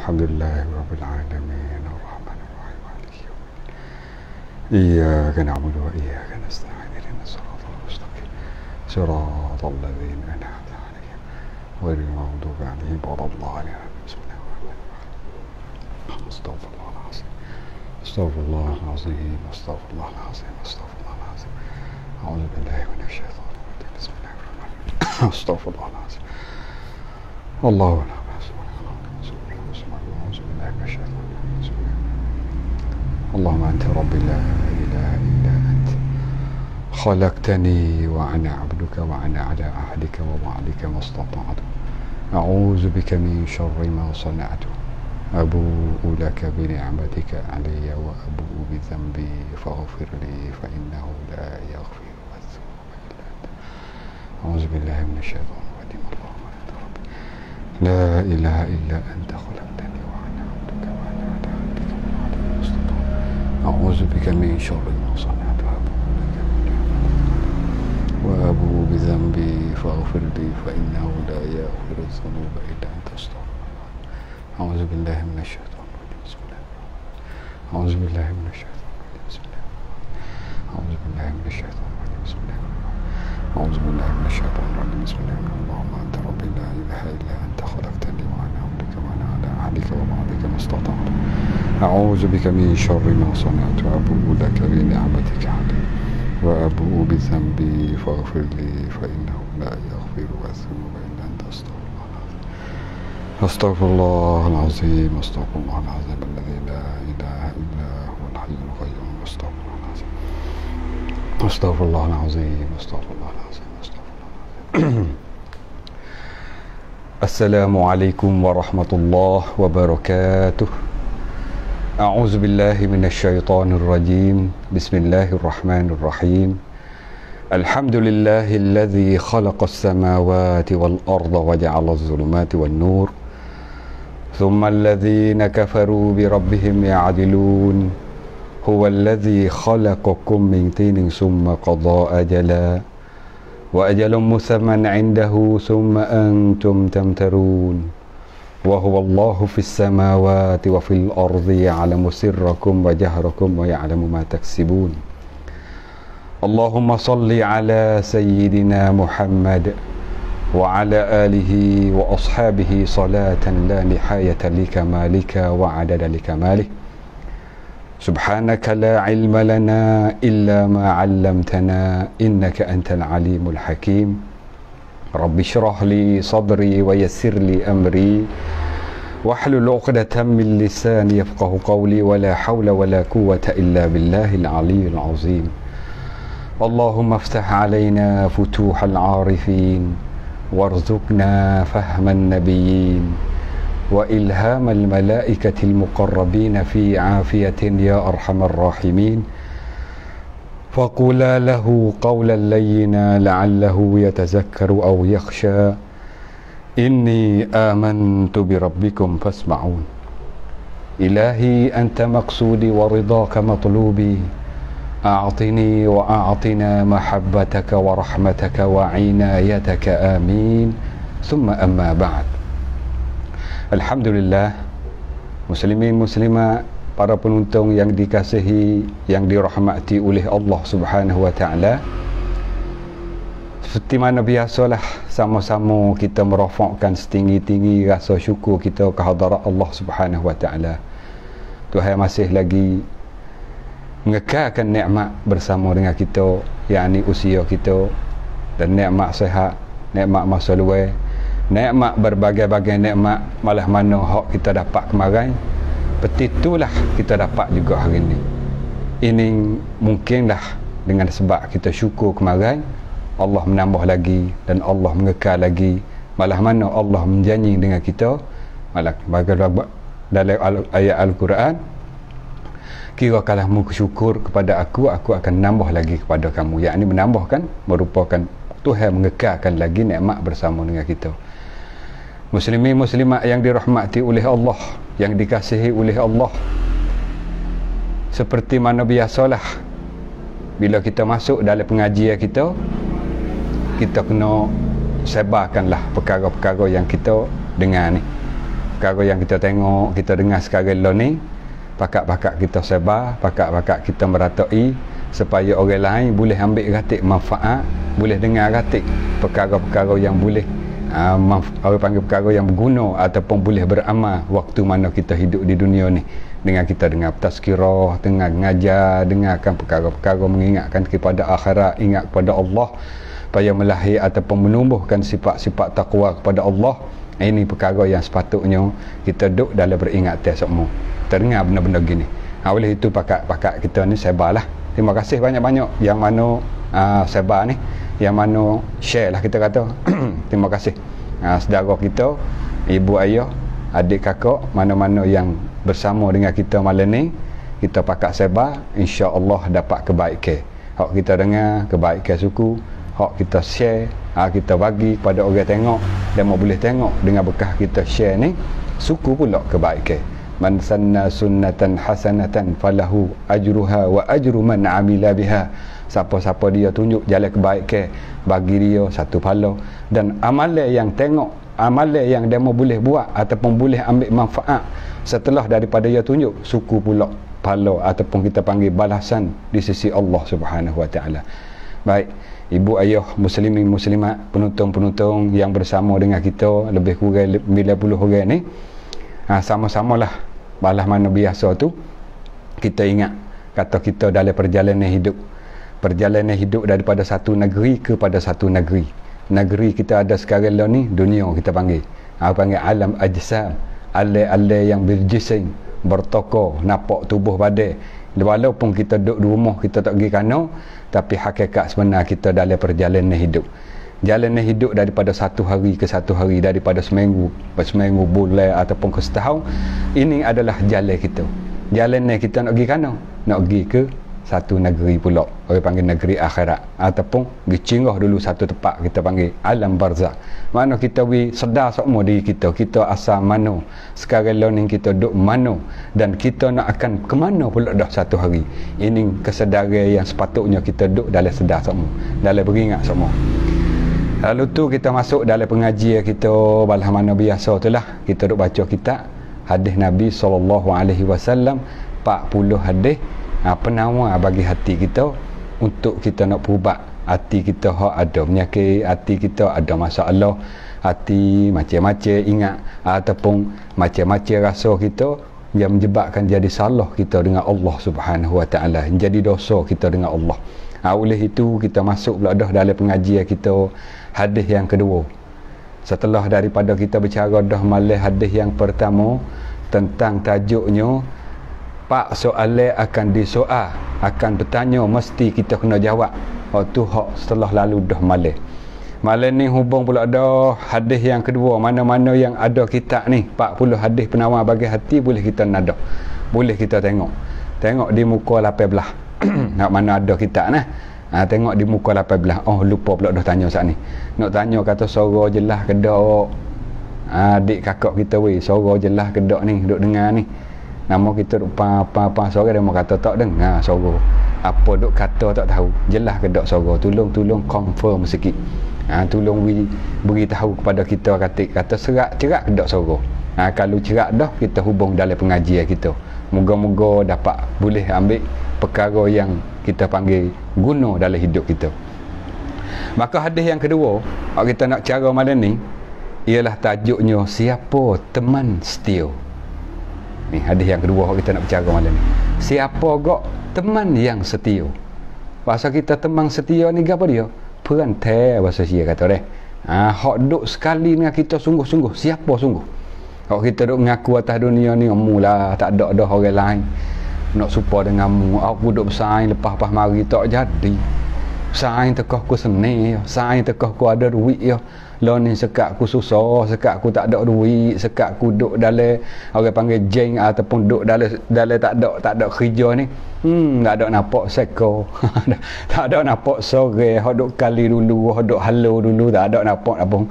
Alhamdulillahi Rabbil Alamin Ar-Rahmanir Rahim Maliki Yawmiddin Iyyaka na'budu wa iyyaka nasta'in ihdinas siratal mustaqim siratal ladzina an'amta 'alaihim ghairil maghdubi 'alaihim waladdallin Bismillahirrahmanirrahim Astaghfirullahal azim Astaghfirullahal azim Astaghfirullahal azim A'udzu billahi minasy syaithanir rajim Bismillahirrahmanirrahim Astaghfirullahal azim Allahu akbar اللهم أنت ربي لا إله إلا أنت خلقتني وأنا عبدك وأنا على عهدك ووعدك ما استطعت أعوذ بك من شر ما صنعت أبوء لك بنعمتك علي وأبوء بذنبي فاغفر لي فإنه لا يغفر الذنوب إلا أنت أعوذ بالله من الشيطان الرجيم اللهم أنت ربي لا إله إلا أنت خلقتني وأنا عبدك وأنا على عهدك ووعدك ما استطعت أعوذ بك من شر ما صنعت وأبوء بذنبي فاغفر لي فإنه لا يغفر الذنوب إلا أنت استغفر الله أعوذ بالله من الشيطان الرجيم بسم الله أعوذ بالله من الشيطان الرجيم بسم الله أعوذ بالله من الشيطان الرجيم بسم الله أعوذ بالله من الشيطان الرجيم بسم الله اللهم أنت ربي لا إله إلا أنت خلقتني وأنا عبدك وأنا على عهدك ووعدك ما استطعت أعوذ بك من شر ما صنعت أبوء لك بنعمتك علي وأبوء بذنبي فاغفر لي فإنه لا يغفر الذنوب إلا أنت أستغفر الله العظيم أستغفر الله العظيم الذي لا إله إلا هو الحي القيوم أستغفر الله العظيم أستغفر الله العظيم أستغفر الله العظيم أستغفر الله العظيم السلام عليكم ورحمة الله وبركاته أعوذ بالله من الشيطان الرجيم بسم الله الرحمن الرحيم الحمد لله الذي خلق السماوات والأرض وجعل الظلمات والنور ثم الذين كفروا بربهم يعدلون هو الذي خلقكم من طين ثم قضى أجلا وأجل مسمى عنده ثم أنتم تمترون وهو الله في السماوات وفي الأرض يعلم سركم وجهركم ويعلم ما تكسبون اللهم صل على سيدنا محمد وعلى آله وأصحابه صلاة لا نهاية لكمالك وعدد لكماله سبحانك لا علم لنا إلا ما علمتنا إنك أنت العليم الحكيم رب اشرح لي صدري ويسر لي أمري واحلل عقدة من لساني يفقه قولي ولا حول ولا قوة إلا بالله العلي العظيم اللهم افتح علينا فتوح العارفين وارزقنا فهم النبيين وإلهام الملائكة المقربين في عافية يا أرحم الراحمين فقولا له قولا لينا لعله يتذكر أو يخشى إني آمنت بربكم فاسمعون إلهي أنت مقصودي ورضاك مطلوبي أعطني وأعطنا محبتك ورحمتك وعنايتك آمين ثم أما بعد Alhamdulillah muslimin muslimat, para penonton yang dikasihi, yang dirahmati oleh Allah Subhanahu wa taala. Seperti mana biasalah, sama-sama kita merafakkan setinggi-tinggi rasa syukur kita ke hadarat Allah Subhanahu wa taala. Tuhan masih lagi mengekalkan nikmat bersama dengan kita, yakni usia kita, dan nikmat sihat, nikmat masa luar, nikmat berbagai-bagai nikmat, malah mana hak kita dapat kemarin, seperti itulah kita dapat juga hari ini. Ini mungkinlah dengan sebab kita syukur kemarin, Allah menambah lagi dan Allah mengekal lagi. Malah mana Allah menjanji dengan kita, malah dalam ayat Al-Quran, kira kalau kamu syukur kepada aku akan nambah lagi kepada kamu. Yakni menambahkan, merupakan Tuhan mengekalkan lagi nikmat bersama dengan kita. Muslimin muslimat yang dirahmati oleh Allah, yang dikasihi oleh Allah, seperti mana biasalah, bila kita masuk dalam pengajian kita kena sebarkanlah perkara-perkara yang kita dengar ni. perkara yang kita tengok, kita dengar sekarang ni, pakak-pakak kita sebar, pakak-pakak kita meratai supaya orang lain boleh ambil ratik manfaat, boleh dengar ratik perkara-perkara yang boleh orang panggil perkara yang berguna ataupun boleh beramal waktu mana kita hidup di dunia ni, dengan kita dengar tazkirah, dengar ngajar, dengarkan perkara-perkara mengingatkan kepada akhirat, ingat kepada Allah, supaya melahir ataupun menumbuhkan sifat-sifat taqwa kepada Allah. Ini perkara yang sepatutnya kita duduk dalam beringatan semua. Kita dengar benda-benda gini. Oleh itu pakak-pakak kita ni sebarlah. Terima kasih banyak-banyak yang mana sebar ni, yang mana share lah kita kata. Terima kasih saudara kita, ibu ayah, adik kakak, mana-mana yang bersama dengan kita malam ni, kita pakak sebar, insya-Allah dapat kebaikan. Hak kita dengar kebaikan suku, hak kita share, kita bagi kepada orang tengok, dan mau boleh tengok dengan bekah kita share ni, suku pula kebaikan. Man sanna sunnatan hasanatan falahu ajruha wa ajru man amila biha. Siapa-siapa dia tunjuk jalan kebaikan, bagi dia satu pahala, dan amalan yang tengok, amalan yang dia mau boleh buat ataupun boleh ambil manfaat setelah daripada dia tunjuk, suku pula pahala ataupun kita panggil balasan di sisi Allah Subhanahu wa taala. Baik, ibu ayah muslimin muslimat, penonton-penonton yang bersama dengan kita lebih kurang 90 orang ni, sama-samalah balas mana biasa tu kita ingat kata kita dalam perjalanan hidup daripada satu negeri kepada satu negeri. Negeri kita ada sekarang ni dunia kita panggil. Panggil alam ajsam, alai-alai yang berjising, bertokor, nampak tubuh badan. Walaupun kita duduk di rumah, kita tak pergi kana, tapi hakikat sebenar kita dalam perjalanan hidup. Jalanan hidup daripada satu hari ke satu hari, daripada seminggu bulan ataupun ke setahun, ini adalah jalan kita. Jalanan kita nak pergi kana, nak pergi ke satu negeri pula, orang panggil negeri akhirat, ataupun pergi cinggah dulu satu tempat kita panggil alam barzakh. Mana kita sedar semua diri kita asal mana, sekarang ni kita duduk mana, dan kita nak akan ke mana pula dah satu hari. Ini kesedaran yang sepatutnya kita duduk dalam sedar semua, dalam beringat semua. Lalu tu kita masuk dalam pengajian kita balah mana biasa tu lah, kita duk baca kitab hadis Nabi SAW, 40 hadis penawar bagi hati kita untuk kita nak perubat hati kita hak ada penyakit, hati kita ada masalah, hati macam-macam ingat ataupun macam-macam rasa kita yang menyebabkan jadi salah kita dengan Allah Subhanahu wa taala, jadi dosa kita dengan Allah. Oleh itu kita masuk pula dah dalam pengajian kita hadis yang kedua. Setelah daripada kita bercara dah malam hadis yang pertama tentang tajuknya pak soalan akan disoal, akan bertanya mesti kita kena jawab. Waktu hak setelah lalu dah malam. Malam ni hubung pula ada hadis yang kedua, mana-mana yang ada kitab ni 40 hadis penawar bagi hati, boleh kita nadak, boleh kita tengok di muka 18. Nak mana ada kitab nah. Tengok di muka 18. Oh lupa pula dah tanya saat ni. Nak tanya kata suara jelas ke dak? Adik kakak kita suara jelas ke dak ni, duk dengar ni. Nama kita duk apa suara, dia mau kata tak dengar suara. Apa duk kata tak tahu. Jelas ke dak suara? Tolong confirm sikit. Tolong beritahu kepada kita kata cerak ke dak suara. Kalau cerak dah, kita hubung dalam pengajian kita. Moga-moga dapat boleh ambil perkara yang kita panggil guna dalam hidup kita. Maka hadis yang kedua kita nak cara malam ni ialah tajuknya siapa teman setia. Ni hadis yang kedua kita nak bercakap malam ni. Siapa gak teman yang setia? Bahasa kita teman setia ni apa dia? Perantai bahasa Sia kata deh. Hak duk sekali dengan kita sungguh-sungguh. Siapa sungguh? Hak kita duk mengaku atas dunia ni mula tak ada dah orang lain nak supa denganmu. Aku duk bersaing lepas mari tak jadi. Saing tekah ku seni, saing tekah ku ada duit ya. Lah ni sekat aku susah, sekat aku tak ada duit, sekat aku duk dalam orang panggil jeng ataupun duk dalam tak ada kerja ni. Tak ada nampak seko. Tak ada nampak sore, hodok kali dulu, hodok halo dulu, tak ada nampak apa.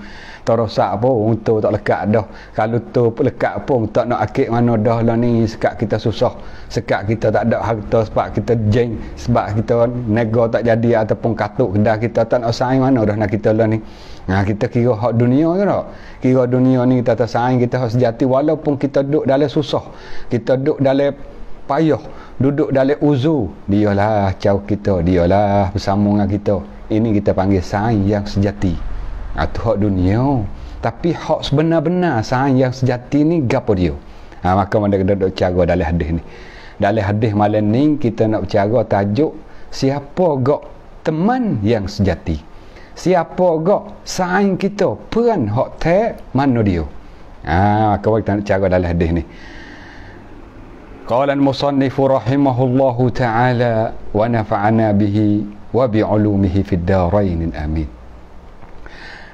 Terosak pun untuk tak lekat dah. Kalau tu lekat pun tak nak akik mana dah lah ni. Sekat kita susah, sekat kita tak ada harta, sebab kita jeng, sebab kita nego tak jadi ataupun katuk kedah kita tak nak saing mana dah nak kita lah ni. Kita kira hak dunia ke tak? Kira dunia ni kita tak saing, kita hak sejati walaupun kita duduk dalam susah, kita duduk dalam payah, duduk dalam uzu, dialah cau kita, dialah bersama dengan kita. Ini kita panggil saing yang sejati. Itu hak dunia. Tapi hak sebenar-benar saing yang sejati ni gapo dia? Maka mana kita duduk cara dalam hadis ni. Dalam hadis malam ni kita nak bercara tajuk siapa gak teman yang sejati. Siapa gak saing kita, peran hak te mana dia? Maka kita nak cara dalam hadis ni. Qala al-musannif rahimahullahu ta'ala wa nafa'ana bihi wa bi'ulumihi fid darain amin.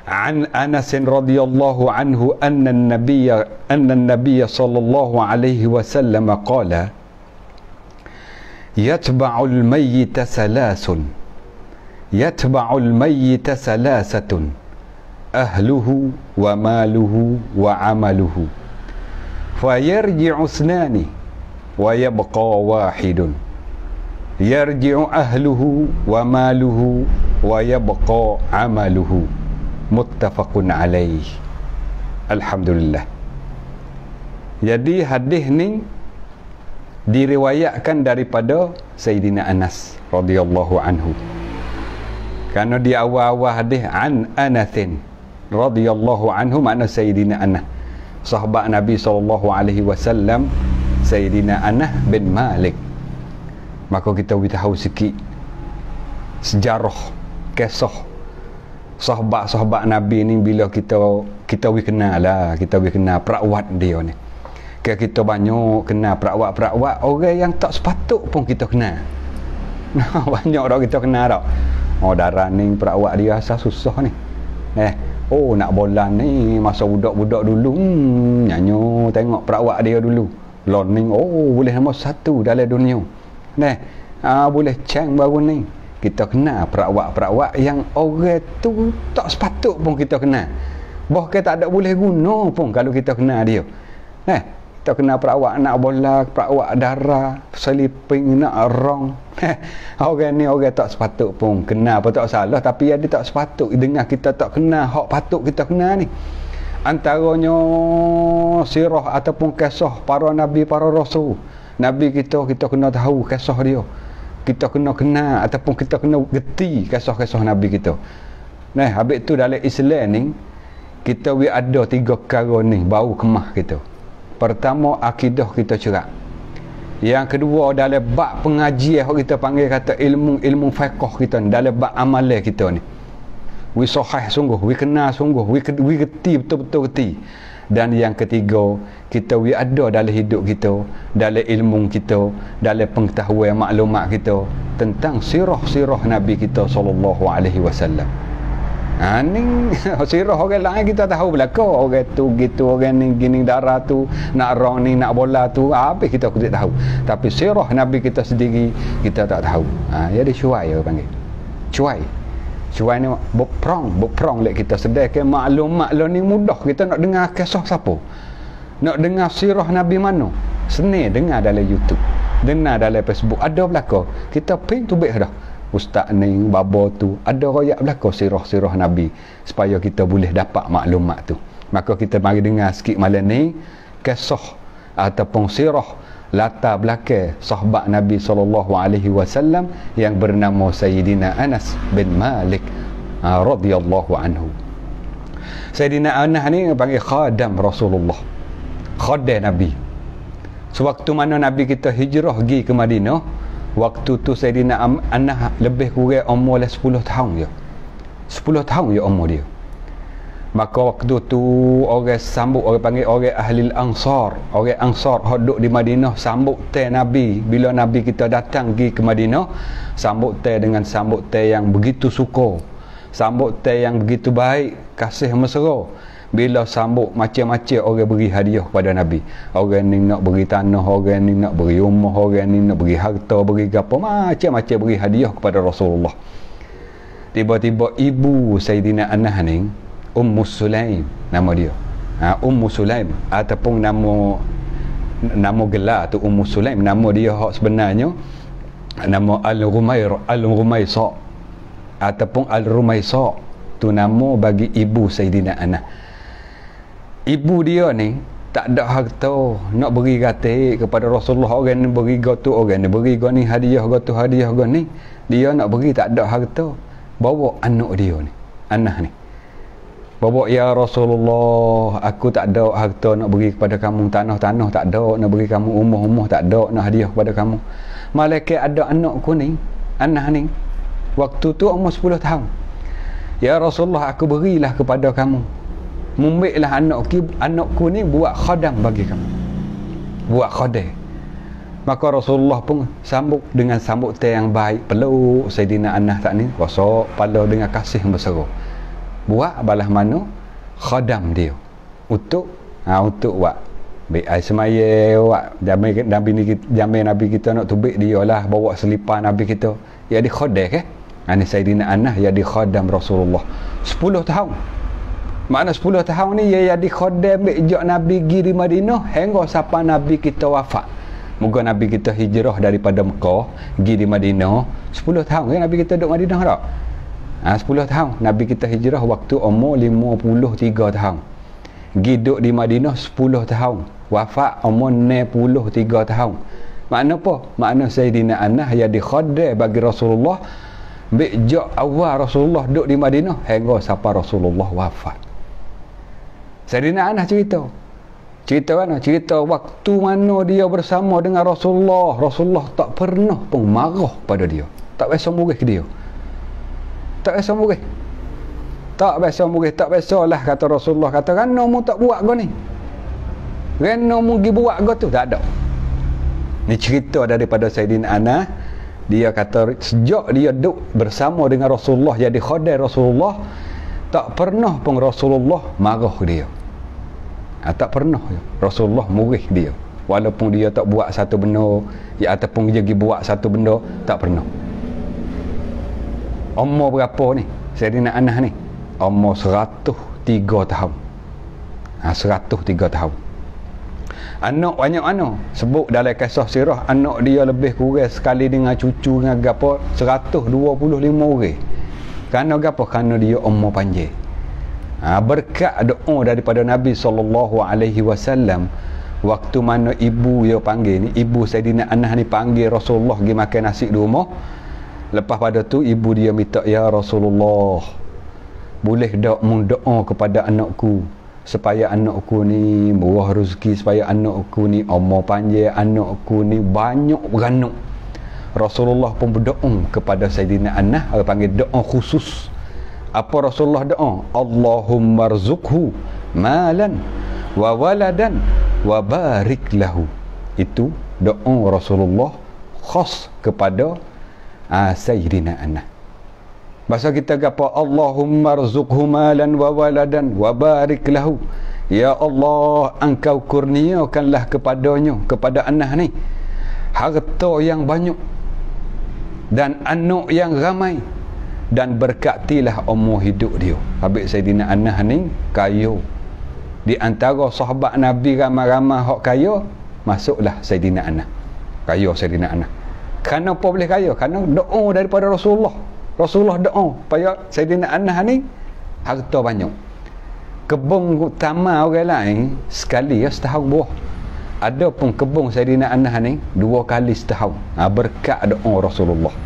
عن أنس رضي الله عنه أن النبي صلى الله عليه وسلم قال يتبع الميت ثلاثة أهله وماله وعمله فيرجع اثنان ويبقى واحد يرجع أهله وماله ويبقى عمله muttafaqun alaih. Alhamdulillah. Jadi hadis ni diriwayatkan daripada Sayyidina Anas radhiyallahu anhu. Kerana di awal-awal hadis an Anasin radhiyallahu anhu, makna Sayyidina Anas, sahabat Nabi SAW, Sayyidina Anas bin Malik. Maka kita tahu sikit sejarah, kisah sahabat-sahabat Nabi ni. Bila kita kenal lah, kita kenal perawat dia ni. Kita banyak kenal perawat-perawat orang yang tak sepatut pun kita kenal. Banyak dah kita kenal tak. Darah ni perawat dia asal susah ni. Nak bola ni masa budak-budak dulu, nyanyo tengok perawat dia dulu. Learning, boleh nombor 1 dalam dunia. Boleh cang baru ni. Kita kenal perawat-perawat yang orang tu tak sepatut pun kita kenal. Bahkan tak ada boleh guna pun kalau kita kenal dia. Kita kenal perawat nak bola, perawat darah, seliping, nak rong. Orang ni orang tak sepatut pun kenal, apa tak salah, tapi dia tak sepatut dengar kita tak kenal hak patut kita kenal ni. Antaranya sirah ataupun kisah para nabi, para rasul. Nabi kita kena tahu kisah dia. Kita kena kenal ataupun kita kena geti kisah-kisah Nabi kita. Habis tu dalam Islam ni kita ada 3 perkara ni bau kemah kita. Pertama, akidah kita cerak. Yang kedua, dalam bab pengajian kita panggil kata ilmu fiqh kita ni, dalam bab amalan kita ni. We sahih sungguh, we kenal sungguh, we geti betul-betul geti. Dan yang ketiga, kita ada dalam hidup kita, dalam ilmu kita, dalam pengetahuan maklumat kita tentang sirah-sirah Nabi kita SAW. Ni sirah orang lain kita tahu belaka. Orang tu gitu, orang ni gini, darah tu, nak rong ni, nak bola tu, habis kita tidak tahu. Tapi sirah Nabi kita sendiri kita tak tahu. Jadi cuai orang panggil. Cuai ni berperang lek kita sedekah maklumat lo ni mudah. Kita nak dengar kisah siapa, nak dengar sirah Nabi mana, seni dengar dalam YouTube, dengar dalam Facebook, ada belaka. Kita ping tu baik dah. Ustaz ni, baba tu, ada royak belaka sirah-sirah Nabi supaya kita boleh dapat maklumat tu. Maka kita mari dengar sikit malam ni kisah ataupun sirah latar belakang sahabat Nabi SAW yang bernama Sayyidina Anas bin Malik radhiyallahu anhu. Sayyidina Anas ni panggil khadam Rasulullah, khadam Nabi. Sewaktu mana Nabi kita hijrah pergi ke Madinah, waktu tu Sayyidina Anas lebih kurang umur 10 tahun je. 10 tahun je umur dia. Maka waktu tu orang sambut, orang panggil orang ahli Ansar, orang Ansar duduk di Madinah sambut teh Nabi. Bila Nabi kita datang pergi ke Madinah, sambut teh dengan sambut teh yang begitu suka, sambut teh yang begitu baik, kasih mesra. bila sambut macam-macam orang beri hadiah pada Nabi. Orang ni nak beri tanah, orang ni nak beri rumah, orang ni nak beri harta, beri apa, macam-macam beri hadiah kepada Rasulullah. Tiba-tiba ibu Sayyidina Anas ni, Ummu Sulaim nama dia. Ummu Sulaim ataupun nama gelar tu Ummu Sulaim, nama dia hak sebenarnya nama Al-Rumaisa ataupun Al-Rumaisa, tu nama bagi ibu Sayyidina Anas. Ibu dia ni tak ada harta nak beri gatik kepada Rasulullah. Orang ni beri gotu, orang ni beri go ni hadiah, gotu hadiah go ni, dia nak beri tak ada harta. Bawa anak dia ni, Anas ni, bawa, ya Rasulullah, aku tak ada harta nak beri kepada kamu, tanah-tanah tak ada nak beri kamu, rumah-rumah tak ada nak hadiah kepada kamu. Malaikat ada anakku ni, Anas ni, waktu tu umur 10 tahun. Ya Rasulullah, aku berilah kepada kamu, mumbiklah anakku ni buat khadam bagi kamu, buat khadam. Maka Rasulullah pun sambut dengan sambutan yang baik, peluk Sayyidina Anas tak ni, rasa pala dengan kasih bersara. Buat balas mana khadam dia untuk buat baik air semaya, buat jamin Nabi kita nak tubik dia lah, bawa selipar Nabi kita, ya di khadam ke. Ini Sayyidina Anas ya di khadam Rasulullah 10 tahun. Makna 10 tahun ni ya di khadam bejak Nabi pergi di Madinah hingga sampai Nabi kita wafat. Moga Nabi kita hijrah daripada Mekah pergi di Madinah 10 tahun kan Nabi kita duduk Madinah tak? 10 tahun Nabi kita hijrah waktu umur 53 tahun. Pergi duduk di Madinah 10 tahun. Wafat umur 63 tahun. Makna apa? Makna Sayyidina Anas ya di khadam bagi Rasulullah sejak awal Rasulullah duduk di Madinah hingga sampai Rasulullah wafat. Sayyidina Anas cerita mana? Cerita waktu mana dia bersama dengan Rasulullah. Rasulullah tak pernah pun marah pada dia, tak biasa murih ke dia, tak biasa murih, tak biasalah kata Rasulullah, kata kerana mu tak buat kau ni, kerana mu pergi buat kau tu, tak ada. Ni cerita daripada Sayyidina Anas. Dia kata sejak dia duduk bersama dengan Rasulullah jadi khadam Rasulullah, tak pernah pun Rasulullah marah dia. Tak pernah Rasulullah murih dia, walaupun dia tak buat satu benda ya, ataupun dia pergi buat satu benda, tak pernah. Umur berapa ni Sayyidina Anas ni? Umur 103 tahun. 103 tahun. Anak banyak anak. Sebut dalam kisah sirah, anak dia lebih kurang sekali dengan cucu dengan gapo 125 orang. Kerana gapo? Kerana dia umur panjang. Berkat doa daripada Nabi SAW, waktu mana ibu dia panggil ni, ibu Sayyidina Anas ni panggil Rasulullah pergi makan nasi di rumah. Lepas pada tu ibu dia minta, ya Rasulullah, boleh tak doa kepada anakku supaya anakku ni murah rezeki, supaya anakku ni umur panjang, anakku ni banyak beranak. Rasulullah pun berdoa kepada Sayyidina Anas, panggil doa khusus. Apa Rasulullah doa? Allahumma rzuqhu malan wa waladan wa barik lahu. Itu doa Rasulullah khas kepada Sayyidina Anas. Bahasa kita apa? Allahumma rzuqhu malan wa waladan wa barik lahu. Ya Allah, engkau kurniakanlah kepadanya, kepada Anas ni, harta yang banyak dan anak yang ramai, dan berkatilah umur hidup dia. Habis Sayyidina Anas ni kaya. Di antara sahabat Nabi ramai-ramai hak kaya, masuklah Sayyidina Anas. Kaya Sayyidina Anas. Kerana apa boleh kaya? Kerana doa daripada Rasulullah. Rasulullah doa supaya Sayyidina Anas ni harta banyak. Kebun utama orang lain sekali ya setahun buah. Ada pun kebun Sayyidina Anas ni 2 kali setahun. Berkat doa Rasulullah.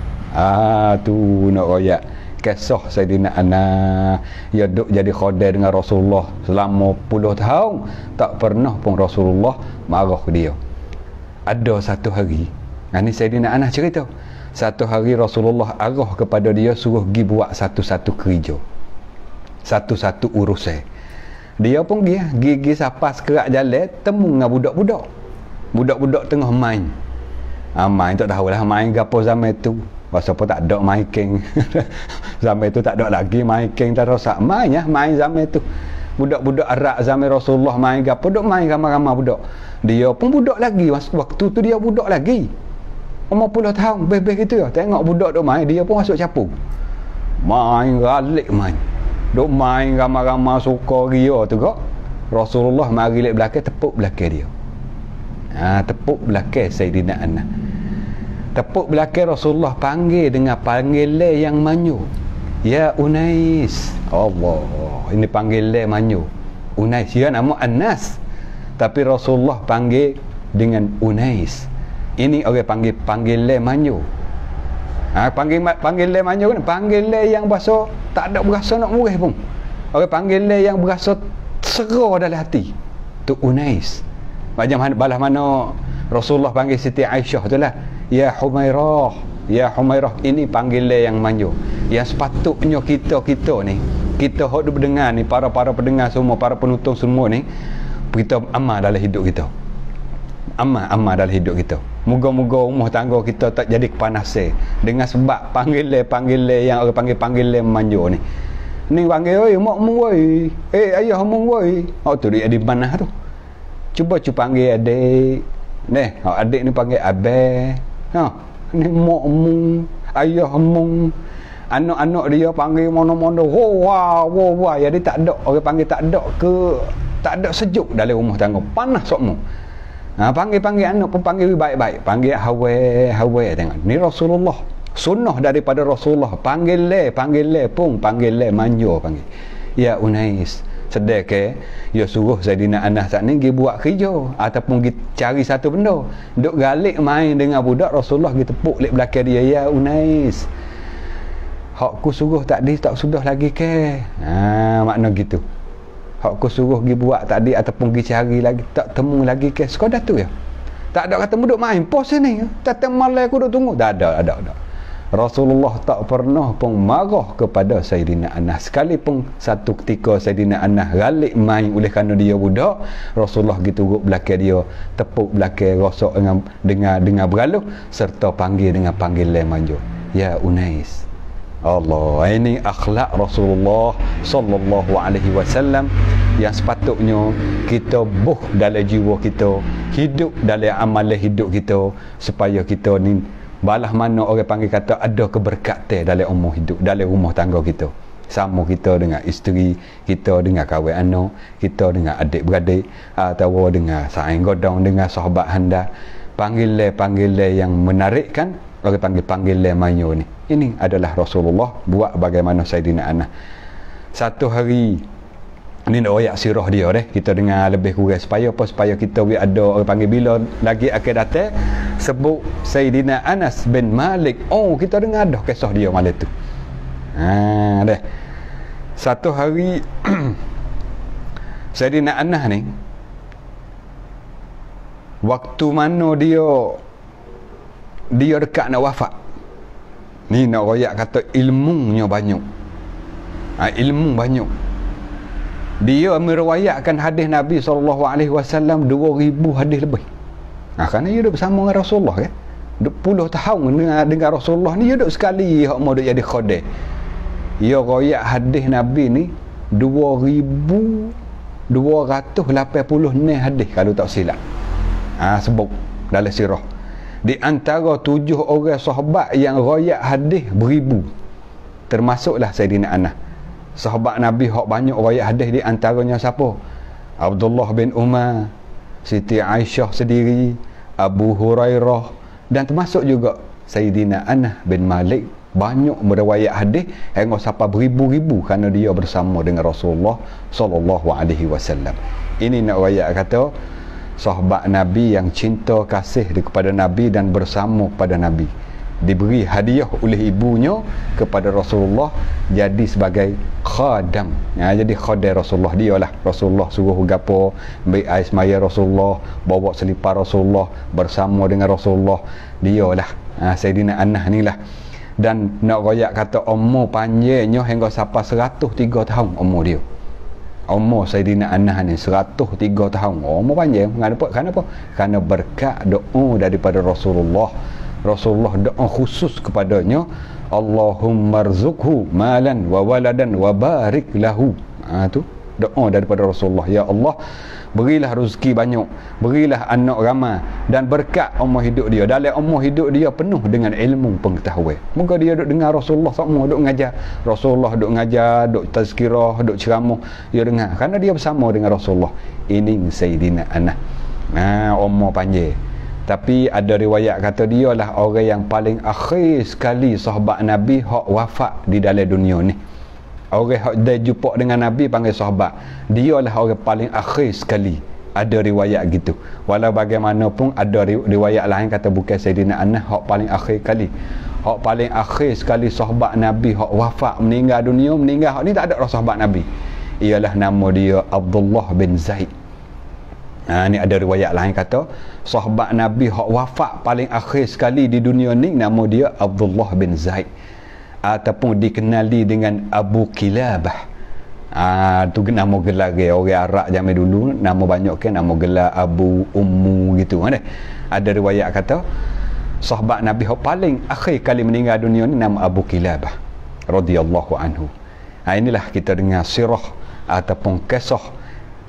Tu nak royak kisah Sayyidina Anas. Dia duduk jadi khadam dengan Rasulullah selama puluh tahun, tak pernah pun Rasulullah marah dia. Ada satu hari, ni Sayyidina Anas cerita, satu hari Rasulullah arah kepada dia suruh pergi buat satu-satu kerja, satu-satu urusan. Dia pun pergi sapa sekerak jalan, temu dengan budak-budak. Budak-budak tengah main. Main tak tahulah main gapo zaman tu. Pasal apa tak ada main king. Zaman tu tak ada lagi main king, tak rosak main ya, main zaman tu. budak-budak Arab zaman Rasulullah main gapo, duk main ramai-ramai budak. Dia pun budak lagi, waktu tu dia budak lagi. Umur puluh tahun, bebek gitu ya. Tengok budak duk main, dia pun masuk campur. Main galik main. Duk main ramai-ramai suka ria tu kok. Rasulullah mari lek belakang tepuk belakang dia. Tepuk belakang Sayyidina Anas. Tepuk belakang Rasulullah panggil dengan panggilan yang manyu. Ya Unais. Allah, ini panggilan manyu. Unais, ya nama Anas. Tapi Rasulullah panggil dengan Unais. Ini orang panggil panggilan manyu. Panggilan manyu kan panggilan yang berasa tak ada berasa nak murih pun. Orang panggilan yang berasa segera dalam hati. Tu Unais. Macam balas mana Rasulullah panggil Siti Aisyah tu lah. Ya Humairah, ya Humairah, ini panggilan yang manyu. Yang sepatutnya kita ni, kita hok berdengar ni, para pendengar semua, para penonton semua ni, kita amal dalam hidup kita. Amal dalam hidup kita. Moga-moga rumah tangga kita tak jadi kepanasan dengan sebab panggilan yang orang panggil panggilan manyu ni. Ni panggil, oi mak mu oi. Ayah mu oi. Tu dia di mana tu? Cuba panggil adik. Adik ni panggil abang. Ni mak mu, ayah mu. Anak-anak dia panggil mana-mana. Wah. Jadi tak ada, orang panggil tak ada sejuk dalam rumah tangga. Panas sokmu. Panggil anak pun panggil baik-baik. Panggil hawe tengok. Ni Rasulullah. Sunnah daripada Rasulullah. Panggil pun panggil manjur panggil. Ya Unais. Sedar ke ya suruh Saidina Anas saat ni pergi buat kerja ataupun pergi cari satu benda. Duk galik main dengan budak, Rasulullah pergi tepuk lek belakang dia. Ya Unais. Hakku suruh tadi tak sudah lagi ke? Makna gitu. Hakku suruh pergi buat tadi ataupun pergi cari lagi tak temu lagi ke? Sekadar tu ya. Tak ada kata duduk main pos ni. Tak malam aku duk tunggu. Tak ada. Rasulullah tak pernah pun marah kepada Sayyidina Anas. Sekalipun satu ketika Sayyidina Anas galik main oleh kerana dia budak, Rasulullah gitu turut belakang dia, tepuk belakang, rosak dengan bergaluh serta panggil dengan panggilan manjur. Ya Unais. Allah, ini akhlak Rasulullah sallallahu alaihi wasallam yang sepatutnya kita buh dalam jiwa kita, hidup dalam amalan hidup kita supaya kita ni balah mana orang panggil kata ada keberkatan dalam umur hidup, dalam rumah tangga kita. Sama kita dengan isteri, kita dengan kawan anak, kita dengan adik-beradik, atau dengan saing godong, dengan sahabat handa. Panggilan yang menarikkan, orang panggil panggilan manyu ni. Ini adalah Rasulullah buat bagaimana Saidina Anas. Satu hari ni nak royak sirah dia kita dengar lebih kurang supaya kita ada orang panggil bila lagi akan datang sebut Saidina Anas bin Malik. Kita dengar dah kisah dia malam tu. Satu hari Saidina Anas ni waktu mana dia dekat nak wafat ni, nak royak kata ilmunya banyak. Ilmu banyak. Dia meriwayatkan hadis Nabi SAW 2,000 hadis lebih. Kerana dia duduk bersama dengan Rasulullah kan. 10 tahun dengan Rasulullah ni, dia duduk sekali hak mau duduk jadi khodeh. Dia royak hadis Nabi ni 2,286 hadis kalau tak silap. Sebut dalam sirah. Di antara 7 orang sahabat yang royak hadis beribu, termasuklah Saidina Anas. Sahabat Nabi hak banyak royak hadis, di antaranya siapa? Abdullah bin Umar, Siti Aisyah sendiri, Abu Hurairah, dan termasuk juga Saidina Anas bin Malik. Banyak meriwayat hadis hingga sampai beribu-ribu kerana dia bersama dengan Rasulullah sallallahu alaihi wasallam. Ini nak royak kata sahabat Nabi yang cinta kasih kepada Nabi dan bersama kepada Nabi, diberi hadiah oleh ibunya kepada Rasulullah jadi sebagai khadam. Jadi khadam Rasulullah, dialah Rasulullah suruh gapo, ambil air semaya Rasulullah, bawa selipar Rasulullah, bersama dengan Rasulullah, dialah Saidina Anas ni lah. Dan nak royak kata umur panjangnya hingga sampai 103 tahun umur dia. Umur Saidina Anas ni 103 tahun. Umur panjang. Kenapa? Kerana berkat doa daripada Rasulullah. Rasulullah doa khusus kepadanya, Allahumma rzuqhu malan wa waladan wa barik lahu. Tu doa daripada Rasulullah, ya Allah berilah rezeki banyak, berilah anak ramai dan berkat umur hidup dia. Dalam umur hidup dia penuh dengan ilmu pengetahuan. Moga dia duk dengar Rasulullah semua duk ngajar. Rasulullah duk ngajar, duk tazkirah, duk ceramah, dia dengar kerana dia bersama dengan Rasulullah. Ini Sayyidina Anas. Umur panjang. Tapi ada riwayat kata dia lah orang yang paling akhir sekali sahabat Nabi hak wafat di dalam dunia ni. Orang yang dah jumpa dengan Nabi panggil sahabat. Dia lah orang paling akhir sekali. Ada riwayat gitu. Walau bagaimanapun ada riwayat lain kata bukan Sayyidina Anas hak paling akhir kali. Hak paling akhir sekali sahabat Nabi hak wafat meninggal dunia, meninggal hak ni tak ada sahabat Nabi. Ialah nama dia Abdullah bin Zaid. Ni ada riwayat lain kata sahabat Nabi hak wafat paling akhir sekali di dunia ni nama dia Abdullah bin Zaid, ataupun dikenali dengan Abu Kilabah. Tu nama gelar dia orang Arab zaman dulu, nama banyak ke nama gelar Abu Ummu gitu kan. Ada riwayat kata sahabat Nabi yang paling akhir kali meninggal dunia ni nama Abu Kilabah radhiyallahu anhu. Inilah kita dengar sirah ataupun kisah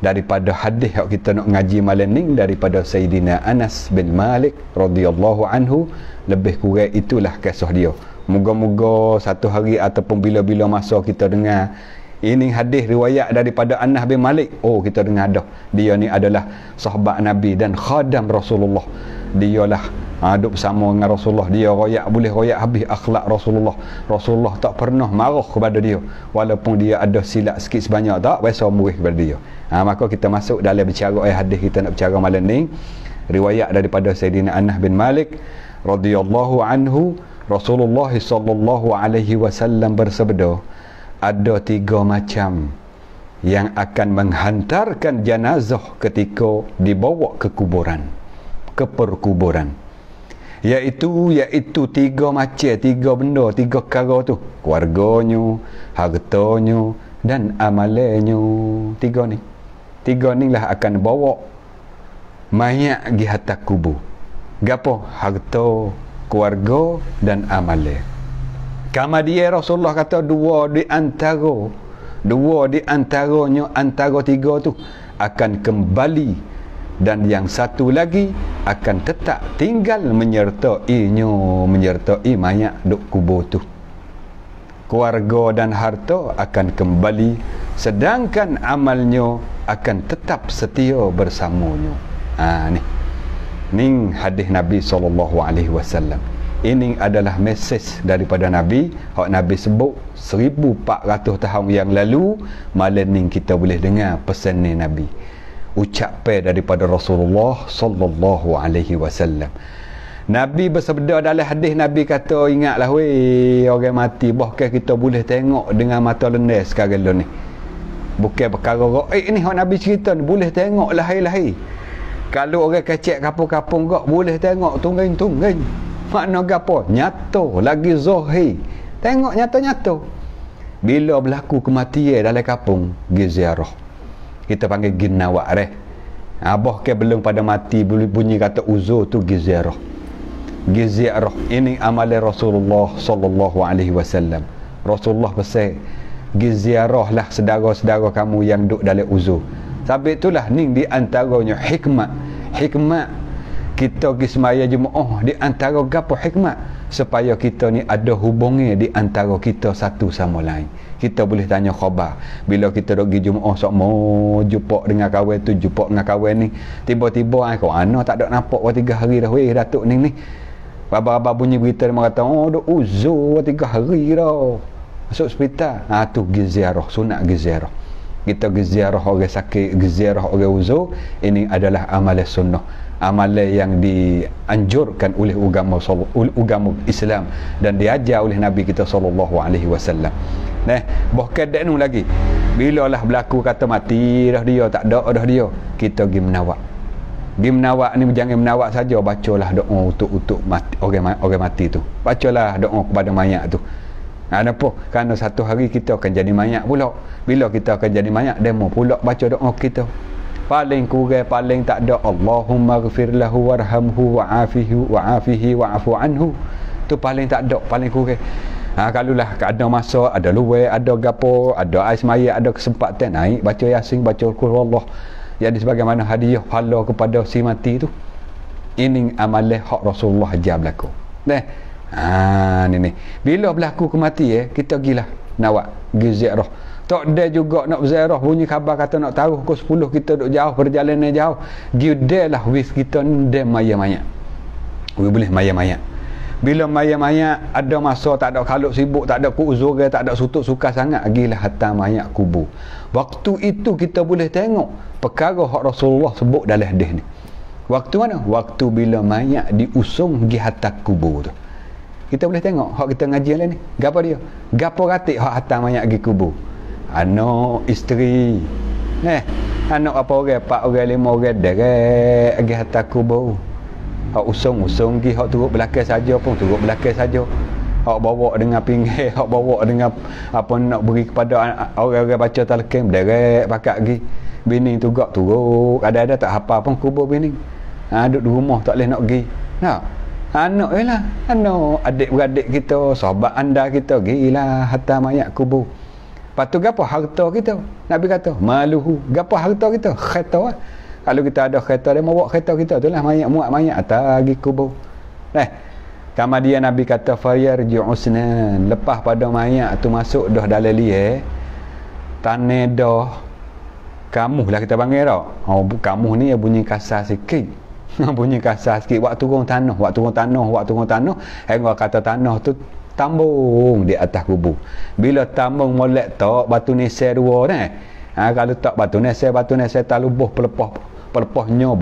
daripada hadis yang kita nak ngaji malam ni daripada Sayyidina Anas bin Malik radhiyallahu anhu. Lebih kurang itulah kisah dia. Moga-moga satu hari ataupun bila-bila masa kita dengar ini hadis riwayat daripada Anas bin Malik, kita dengar dah dia ni adalah sahabat Nabi dan khadam Rasulullah. Dialah duduk bersama dengan Rasulullah, dia boleh royak habis akhlak Rasulullah. Rasulullah tak pernah marah kepada dia walaupun dia ada silap sikit sebanyak, tak biasa murid kepada dia. Maka kita masuk dalam bicara hadis kita nak bicara malam ni. Riwayat daripada Sayyidina Anas bin Malik radhiyallahu anhu, Rasulullah sallallahu alaihi wasallam bersabda, ada 3 macam yang akan menghantarkan jenazah ketika dibawa ke kuburan, ke perkuburan. Iaitu 3 macam, 3 benda, 3 perkara tu. Keluarganya, hartanya dan amalannya. 3 ni. 3 ni lah akan bawa mayat pergi atas kubur. Gapo? Harta, keluarga dan amalan. Kemudian Rasulullah kata 2 di antaranya, antara 3 tu akan kembali, dan yang satu lagi akan tetap tinggal menyertai mayat duk kubur tu. Keluarga dan harta akan kembali, sedangkan amalnya akan tetap setia bersamanya. Ni hadis Nabi SAW. Ini adalah mesej daripada Nabi hak Nabi sebut 1400 tahun yang lalu. Malam ni kita boleh dengar pesan ni Nabi, ucapan daripada Rasulullah sallallahu alaihi wasallam. Nabi bersabda dalam hadis, Nabi kata, ingatlah weh, orang mati bahkan kita boleh tengok dengan mata lendir sekarang ni. Bukan perkara ni hak Nabi cerita ni, boleh tengok lahir-lahir. Kalau orang kecek kapung-kapung gak boleh tengok tunggang-tunggang. Makna gapo? Nyata, lagi zahir. Tengok nyata-nyata. Bila berlaku kematian dalam kampung, pergi ziarah. Kita panggil ginawak reh. Abah ke belum pada mati bunyi kata uzur tu pergi ziarah. Pergi ziarah. Ini amalan Rasulullah sallallahu alaihi wasallam. Rasulullah pesan, pergi ziarah lah saudara-saudara kamu yang duduk dalam uzur. Sebab itulah ni di antaranya hikmat kita pergi semaya Jumaat. Di antara gapo hikmat? Supaya kita ni ada hubungan di antara kita satu sama lain. Kita boleh tanya khabar. Bila kita duk pergi Jumaat sama jumpa dengan kawan tu, jumpa dengan kawan ni, tiba-tiba kau tak ada nampak 3 hari dah weh datuk ni. Baba-baba bunyi berita dia kata, duk uzur 3 hari dah. Masuk hospital. Tu pergi ziarah, sunat pergi ziarah. Kita pergi ziarah orang sakit, pergi ziarah orang uzur. Ini adalah amalan sunnah, amalan yang dianjurkan oleh agama Islam dan diajar oleh Nabi kita sallallahu alaihi wasallam. Bahkan dak nu lagi, bila lah berlaku kata mati dah dia, tak ada dah dia, kita pergi menawak. Pergi menawak ni jangan menawak saja, bacalah doa untuk mati, orang mati tu. Bacalah doa kepada mayat tu. Kenapa? Kerana satu hari kita akan jadi mayat pula. Bila kita akan jadi mayat, demo pula baca doa kita. Paling kurang, paling tak ada Allahumma ghfir lahu warhamhu wa'afihi wa'afu anhu. Tu paling tak ada, paling kurang. Kalulah ada masa, ada luar, ada gapo, ada ais maya, ada kesempatan naik baca Yasin, baca Qul Allah. Jadi sebagaimana hadiah pahala kepada si mati tu. Ini amalan hak Rasulullah ajar berlaku. Ni. Bila berlaku kematian, kita gilah nak pergi ziarah. Tak ada juga nak berziarah, bunyi khabar kata nak taruh pukul 10 kita duk jauh, perjalanan jauh. Giudah lah wis kita ni maya-maya. Boleh maya-maya. Bila maya-maya ada masa tak ada kaluk sibuk, tak ada uzur, tak ada sutut suka sangat, gilah hantar mayat kubur. Waktu itu kita boleh tengok perkara hak Rasulullah sebut dalam hadis ni. Waktu mana? Waktu bila mayat diusung pergi hantar kubur tu. Kita boleh tengok hak kita ngaji lah ni. Gapo dia? Gapo ratik hak hantar mayat pergi kubur? Anak, isteri, anak apa orang, 4 orang, 5 orang, derek pergi hantar kubur. Hak usung pergi, hak turut belakang saja pun turut belakang saja. Hak bawa dengan pinggir, hak bawa dengan apa nak beri kepada orang-orang baca talqin, derek pakak pergi. Bini tu gak turut, ada-ada tak hafal pun kubur bini. Duduk di rumah tak boleh nak pergi. Anak lah, anak adik-beradik kita, sahabat anda kita, gilah hantar mayat kubur. Lepas tu gapo harta kita? Nabi kata, maluhu. Gapo harta kita? Kereta lah. Kalau kita ada kereta, dia bawa kereta kita tu lah, muat mayat atas pergi kubur. Kemudian Nabi kata, fayarji'usnan. Lepas pada mayat tu masuk dah dalam liar, tanah dah kamuh lah kita panggil dah. Kamuh ni bunyi kasar sikit. Bunyi kasar sikit. Waktu turun tanah. Hingga kata tanah tu tambung di atas kubur. Bila tambung molek tak batu nesel dua ni. Kalau tak batu nesel tak lubuh pelepahnya.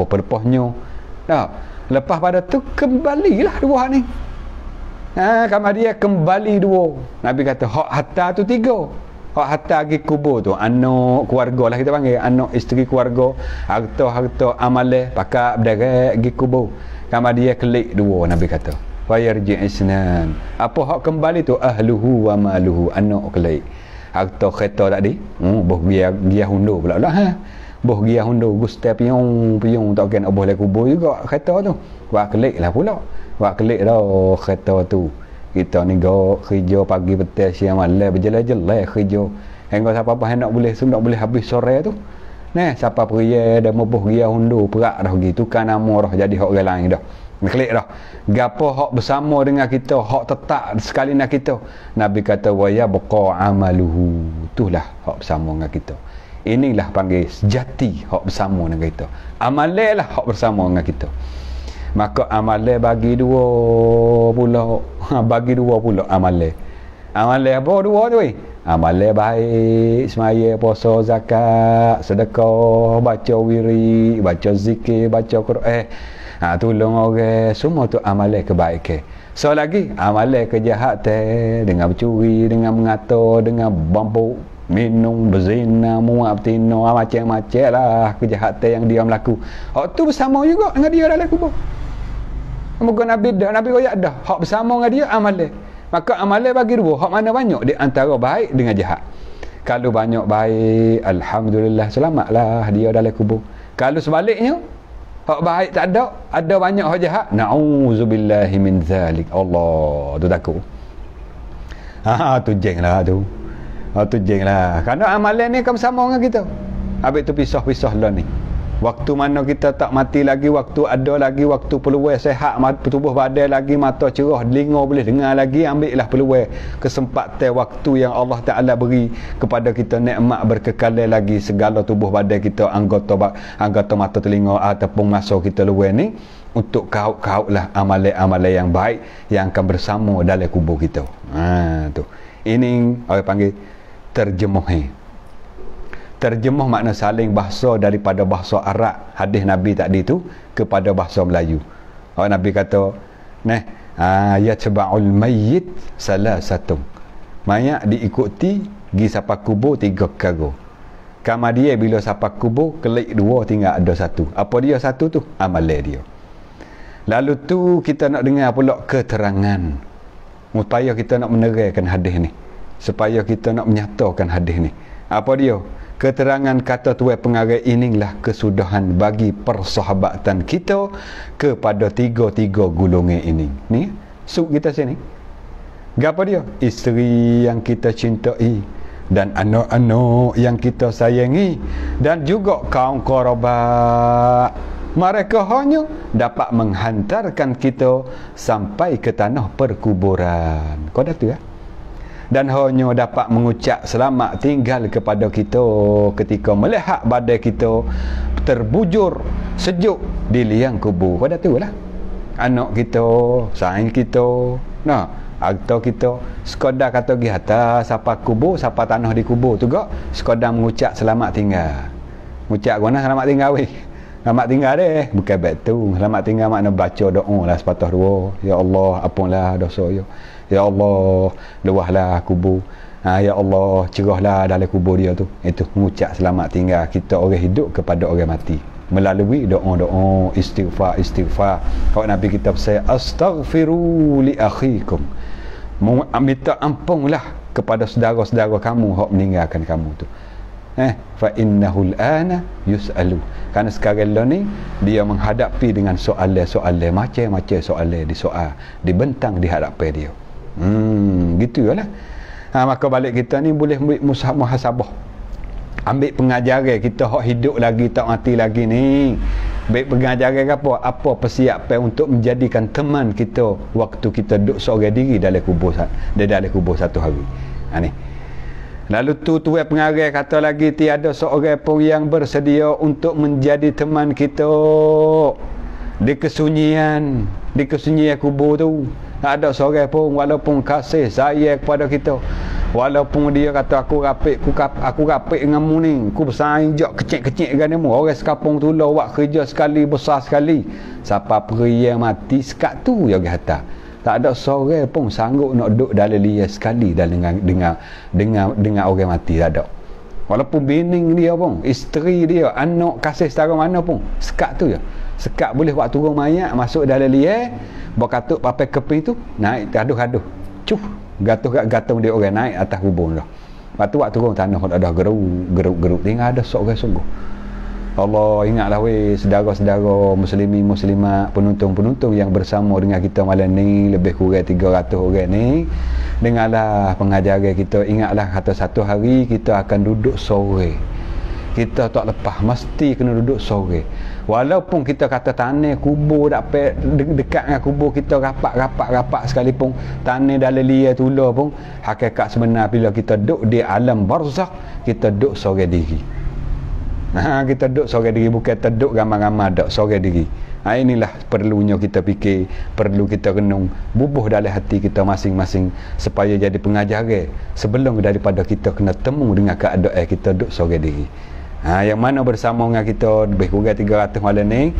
Lepas pada tu kembalilah dua ni. Kemudian kembali dua. Nabi kata hak hatta tu 3. Hak hatta pergi kubur tu anak keluarga lah kita panggil, anak isteri keluarga, harta amalan pakak berderek pergi kubur. Kemudian kelik dua. Nabi kata fayarji'isnan. Apa hak kembali tu? Ahluhu wa maluhu. Anak kelik harta kereta tadi, boh gia hundur pula lah. Boh gia hundur gusta piung tak kena boleh kubur juga kereta tu. Wak kelik lah pula. Wak kelik dah kereta tu. Kita ni kerja pagi petang siang malam berjelas-jelas kerja. Hingga siapa-apa nak boleh habis sore tu. Siapa pria dah moboh gia hundur perak dah gitu kan nama dah jadi hak orang lain dah. Klik dah. Gapo hak bersama dengan kita, hak tetap sekali dengan kita. Nabi kata wa yabqa amaluhu. Itulah hak bersama dengan kita. Inilah panggil sejati hak bersama dengan kita. Amalan lah hak bersama dengan kita. Maka amalan bagi dua pula amalan. Amalan apa dua tu? Amalan baik, semaya, puasa, zakat, sedekah, baca wiri, baca zikir, baca Quran. Tolong orang, semua tu amalan kebaikan. So lagi amalan kejahatan, dengan mencuri, dengan mengata, dengan bambuk, minum, berzina, muak betina, macam-macam lah kejahatan yang dia melaku. Hak tu bersama juga dengan dia dalam kubur. Moga Nabi royak dah. Hak bersama dengan dia amalan. Maka amalan bagi dua. Hak mana banyak? Di antara baik dengan jahat. Kalau banyak baik, alhamdulillah selamatlah dia dalam kubur. Kalau sebaliknya, hak baik tak ada banyak hak jahat. Na'udzubillahi min zalik. Allah, tu takut. Tu jenglah tu. Tu jenglah. Kerana amalan ni akan bersama dengan kita. Habis tu pisah-pisah lah ni. Waktu mana kita tak mati lagi, waktu ada lagi, waktu peluang sehat, tubuh badan lagi, mata cerah, telinga boleh dengar lagi, ambillah peluang kesempatan waktu yang Allah Ta'ala beri kepada kita, nikmat berkekalan lagi segala tubuh badan kita, anggota mata, telinga ataupun masa kita luar ni, untuk kaut-kautlah amalan-amalan yang baik yang akan bersama dalam kubur kita. Tu. Ini orang panggil terjemah makna saling bahasa daripada bahasa Arab hadis Nabi tadi tu kepada bahasa Melayu. Nabi kata, yatba'ul mayyit salasatun. Mayat diikuti pergi sampai kubur 3 perkara. Kemudian bila sampai kubur kelik 2 tinggal ada 1. Apa dia 1 tu? Amalan dia. Lalu tu kita nak dengar pula keterangan. Supaya kita nak menerangkan hadis ni. Supaya kita nak menyatakan hadis ni. Apa dia? Keterangan kata tuai pengarang inilah kesudahan bagi persahabatan kita kepada 3 golongan ini. Ni, sub kita sini. Gapo dia? Isteri yang kita cintai dan anak-anak yang kita sayangi dan juga kaum kerabat. Mereka hanya dapat menghantarkan kita sampai ke tanah perkuburan. Kau dah tu ya? Dan hanya dapat mengucap selamat tinggal kepada kita ketika melihat badan kita terbujur sejuk di liang kubur. Kau dah tu lah. Anak kita, sayang kita, nah, atau kita sekadar kata pergi atas siapa kubur, siapa tanah di kubur tu gak, sekadar mengucap selamat tinggal. Mengucap guna selamat tinggal weh. Selamat tinggal deh, bukan betul. Selamat tinggal makna baca doa lah sepatah dua. Ya Allah, ampunlah dosa yo. Ya Allah, luahlah kubur. Ya Allah, cerahlah dalam kubur dia tu. Itu mengucap selamat tinggal kita orang hidup kepada orang mati. Melalui doa-doa, istighfar. Kalau Nabi kita pesan, astaghfiru li akhikum. Minta ampunlah kepada saudara-saudara kamu hak meninggalkan kamu tu. Fa innahu al-ana yus'alu. Kerana sekarang ni dia menghadapi dengan soalan-soalan, macam-macam soalan disoal, dibentang di hadapan dia. Gitu lah. Maka balik kita ni boleh muhasabah. Ambil pengajaran kita hak hidup lagi tak mati lagi ni. Baik pengajaran apa? Apa persiapan untuk menjadikan teman kita waktu kita duduk seorang diri dalam kubur satu hari. Ni. Lalu tu pengarang kata lagi tiada seorang pun yang bersedia untuk menjadi teman kita di kesunyian kubur tu. Tak ada seorang pun walaupun kasih sayang kepada kita. Walaupun dia kata aku rapik denganmu ni, aku bersaing jak kecil-kecil denganmu. Orang sekampung tu lah buat kerja sekali besar sekali. Siapa peri yang mati sekat tu ya kata. Tak ada seorang pun sanggup nak duduk dalam liang sekali dengan orang mati, tak ada. Walaupun bini dia pun, isteri dia, anak kasih setara mana pun, sekat tu ya. Sekat boleh buat turun mayat masuk dalam liang, berkatuk papai keping tu, naik gaduh-gaduh. Cuh, gatung dia orang naik atas kubur dah. Lepas tu waktu turun tanah dah geruk. Tinggal ada seorang sungguh. Allah, ingatlah weh saudara-saudara muslimin muslimat, penonton-penonton yang bersama dengan kita malam ni lebih kurang 300 orang ni. Dengarlah pengajaran kita, ingatlah kata satu hari kita akan duduk sore. Kita tak lepas mesti kena duduk sore. Walaupun kita kata tanah kubur dapat dekat dengan kubur kita rapat sekalipun, tanah dalam liang tulah pun hakikat sebenar bila kita duduk di alam barzakh, kita duduk sore diri. Kita duduk sore diri, bukan terduduk ramai-ramai, duduk sore diri. Inilah perlunya kita fikir, perlu kita renung, bubuh dalam hati kita masing-masing supaya jadi pengajaran sebelum daripada kita kena temu dengan keadaan kita duduk sore diri. Yang mana bersama dengan kita lebih kurang 300 malam ni,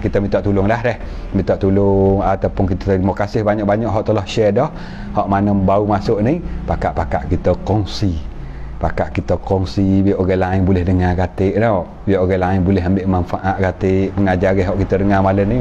kita minta tolong lah deh, minta tolong ataupun kita terima kasih banyak-banyak hak telah share dah, hak mana baru masuk ni pakat-pakat kita kongsi, biar orang lain boleh dengar katik tau, biar orang lain boleh ambil manfaat katik pengajaran hak kita dengar malam ni.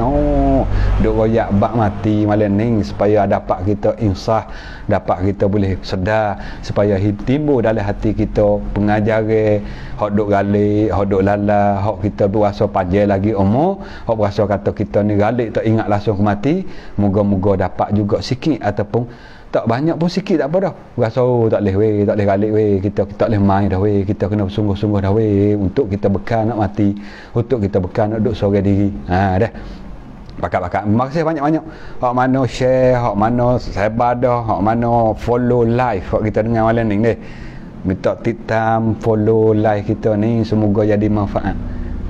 Duk royak bak mati malam ni supaya dapat kita insah, dapat kita boleh sedar, supaya timbul dalam hati kita pengajaran hak duk galik, hak duk lala, hak kita berasa panjang lagi umur, hak berasa kata kita ni galik tak ingat langsung mati. Moga-moga dapat juga sikit ataupun tak banyak pun sikit tak apa dah. Rasa tak boleh galik weh, kita tak boleh main dah weh, kita kena sungguh-sungguh dah weh untuk kita bekal nak mati, untuk kita bekal nak duduk seorang diri. Dah. Pakat-pakat. Terima kasih banyak-banyak. Hak mana share, hak mana sebar dah, hak mana follow live hak kita dengar malam ni deh. Minta titam follow live kita ni, semoga jadi manfaat.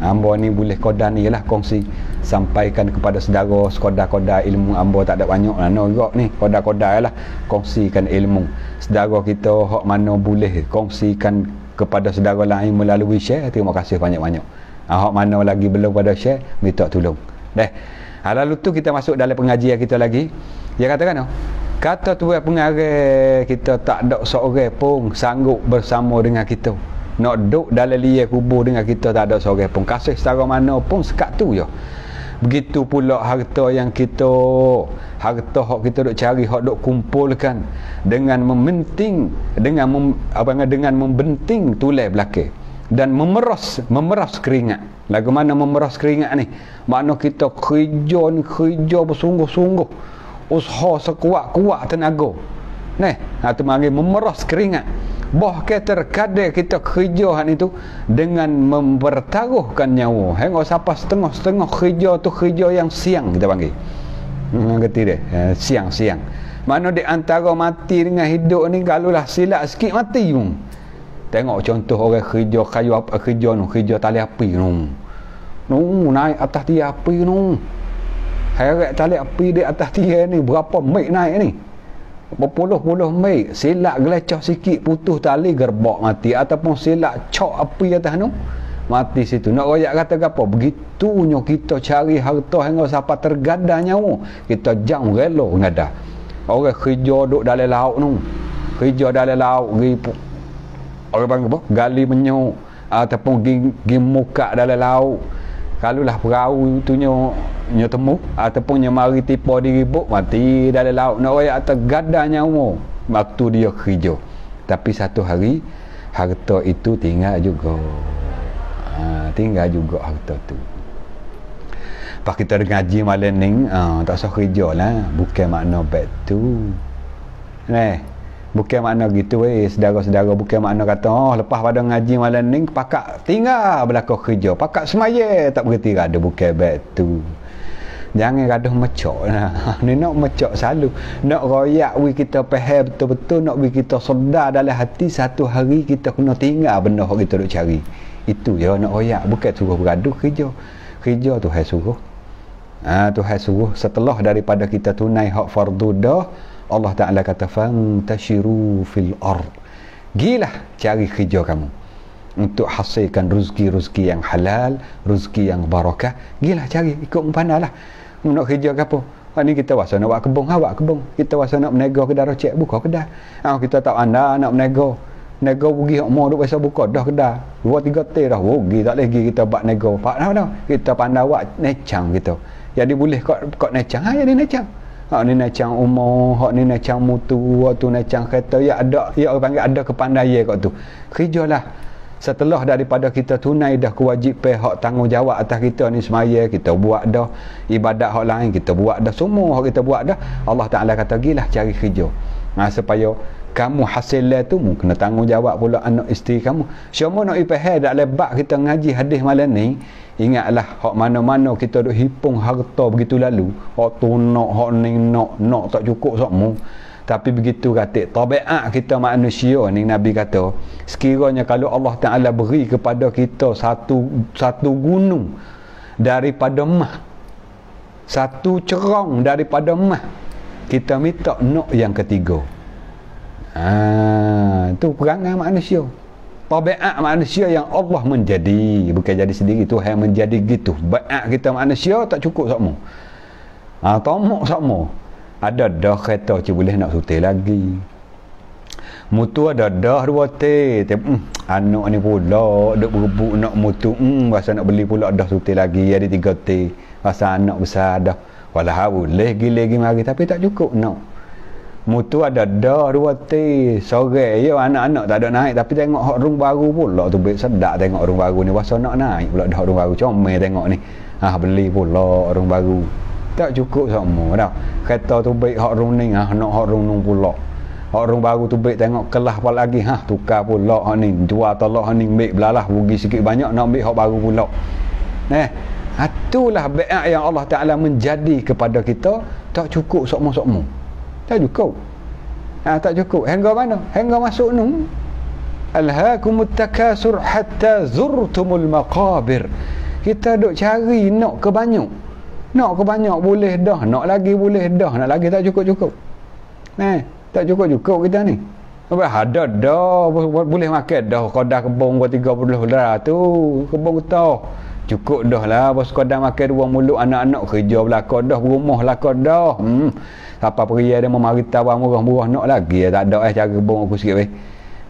Hamba ni boleh koda ni lah kongsi, sampaikan kepada saudara koda-koda ilmu. Hamba tak ada banyak lah no ni, koda-koda lah kongsikan ilmu saudara kita hak mana boleh kongsikan kepada saudara lain melalui share. Terima kasih banyak-banyak. Hak mana lagi belum pada share, minta tolong deh. Lalu tu kita masuk dalam pengajian kita lagi. Dia katakan kata tuan pengarang kita tak ada seorang pun sanggup bersama dengan kita nak duduk dalam liang kubur dengan kita, tak ada seorang pun. Kasih setara mana pun sekat tu je. Begitu pula harta yang kita, harta hak kita duk cari, hak duk kumpulkan dengan mementing, dengan membenting tulai belakang dan memeras keringat. Lagu mana memeras keringat ni? Makna kita kerja bersungguh-sungguh usaha sekuat-kuat tenaga. Tu mari memeras keringat. Bahkan terkadang kita kerja itu dengan mempertaruhkan nyawa. Hingga siapa setengah-setengah kerja tu kerja yang siang kita panggil. Ngerti dia? Siang-siang. Mana di antara mati dengan hidup ni kalaulah silap sikit mati pun. Tengok contoh orang kerja kayu apa kerja nu, kerja tali api nu. Naik atas tiang api nu. Heret tali api di atas tiang ni berapa mik naik ni? Berpuluh-puluh mik. Silap gelecah sikit putus tali gerbak mati ataupun silap cok api atas nu mati situ. Nak royak kata apa? Begitunya kita cari harta hingga sampai tergadah nyawa. Kita jam rela ngadah. Orang kerja duduk dalam laut nu. Kerja dalam laut pergi orang panggil apa? Gali menyuk ataupun pergi muka dalam laut. Kalulah perahu tu nya temu ataupun nya mari tipu diribuk mati dalam laut. Nak royak tergadah nyawa waktu dia kerja. Tapi satu hari harta itu tinggal juga. Tinggal juga harta tu. Pak kita ngaji malam ni tak usah kerja lah. Bukan makna baik tu. Bukan makna gitu saudara-saudara. Bukan makna kata lepas pada ngaji malam ni pakak tinggal berlaku kerja. Pakak semaya tak berhenti rada. Bukan baik tu. Jangan rada mecok lah. Ni nak mecok selalu. Nak royak kita faham betul-betul. Nak kita sedar dalam hati satu hari kita kena tinggal benda yang kita duk cari. Itu je nak royak. Bukan suruh bergaduh kerja. Kerja Tuhan suruh. Tuhan suruh setelah daripada kita tunai hak fardu dah, Allah Ta'ala kata fantashiru fil ard. Gilah cari kerja kamu untuk hasilkan rezeki-rezeki yang halal, rezeki yang barakah. Gilah cari, ikut pandailah. Nak kerja ke apa? Ni kita wasa nak buat kebun, buat kebun. Kita wasa nak menego kedai rocek, buka kedai. Kita tak anda nak menego. Nego pergi hok mau duk biasa buka dah kedai. 2-3 teh dah rugi tak lagi kita buat nego. Pak dah. Kita pandai buat necang kita. Jadi boleh kok necang. Jadi necang. Hak ni necang umur, hak ni necang mutu, waktu necang kereta ya ada, ya orang panggil ada kepandaian kat tu. Kerjalah. Setelah daripada kita tunai dah kewajipan hak tanggungjawab atas kita ni semaya kita buat dah, ibadat hak lain kita buat dah, semua hak kita buat dah. Allah Taala kata gilah cari kerja. Supaya kamu hasil tu kena tanggungjawab pula anak isteri kamu. Semua nak ipahai dak lebat kita ngaji hadis malam ni. Ingatlah hak mana-mana kita duk hipung harta begitu lalu. Hak tu nak, hak ni nak tak cukup sokmu. Tapi begitu kata tabiat kita manusia ni Nabi kata, sekiranya kalau Allah Taala beri kepada kita satu gunung daripada emas, satu cerang daripada emas, kita minta nak yang ketiga. Tu perangai manusia. Tabiat manusia yang Allah menjadi, bukan jadi sendiri, Tuhan menjadi gitu. Baik kita manusia tak cukup sokmo. Tomok sokmo. Ada dah kereta boleh nak sutil lagi. Mutu ada dah 2 teh. Anak ni pula duk berebut nak mutu. Rasa nak beli pula dah sutil lagi. Ada 3 teh. Rasa anak besar dah. Walau boleh gila-gila mari tapi tak cukup nak. Mutu ada dah 2 teh. Sore ya anak-anak tak ada naik tapi tengok hak rung baru pula tu baik sedap tengok rung baru ni. Rasa nak naik pula dah rung baru. Comel tengok ni. Beli pula rung baru. Tak cukup semua dah. Kereta tu baik hak rung ni, nak hak rung nung pula. Hak rung baru tu baik tengok kelah pula lagi, tukar pula hak ni, jual tolak hak ni, baik belalah rugi sikit banyak nak ambil hak baru pula. Itulah bai'at yang Allah Taala menjadi kepada kita, tak cukup sokmo-sokmo. Tak cukup. Tak cukup. Hingga mana? Hingga masuk nung. Alhaakumut takasur hatta zurtumul maqabir. Kita duk cari nak ke banyak. Nak ke banyak boleh dah, nak lagi boleh dah, nak lagi tak cukup-cukup. Tak cukup-cukup kita ni. Ada dah, boleh makan dah. Kodah kebun 30 dah tu, kebun kita. Cukup dah lah, bos kodah makan 2 mulut anak-anak kerja belakang dah, berumah belakang dah. Siapa pria dia memari tawar murah-murah nak lagi, tak ada cara kebun aku sikit weh.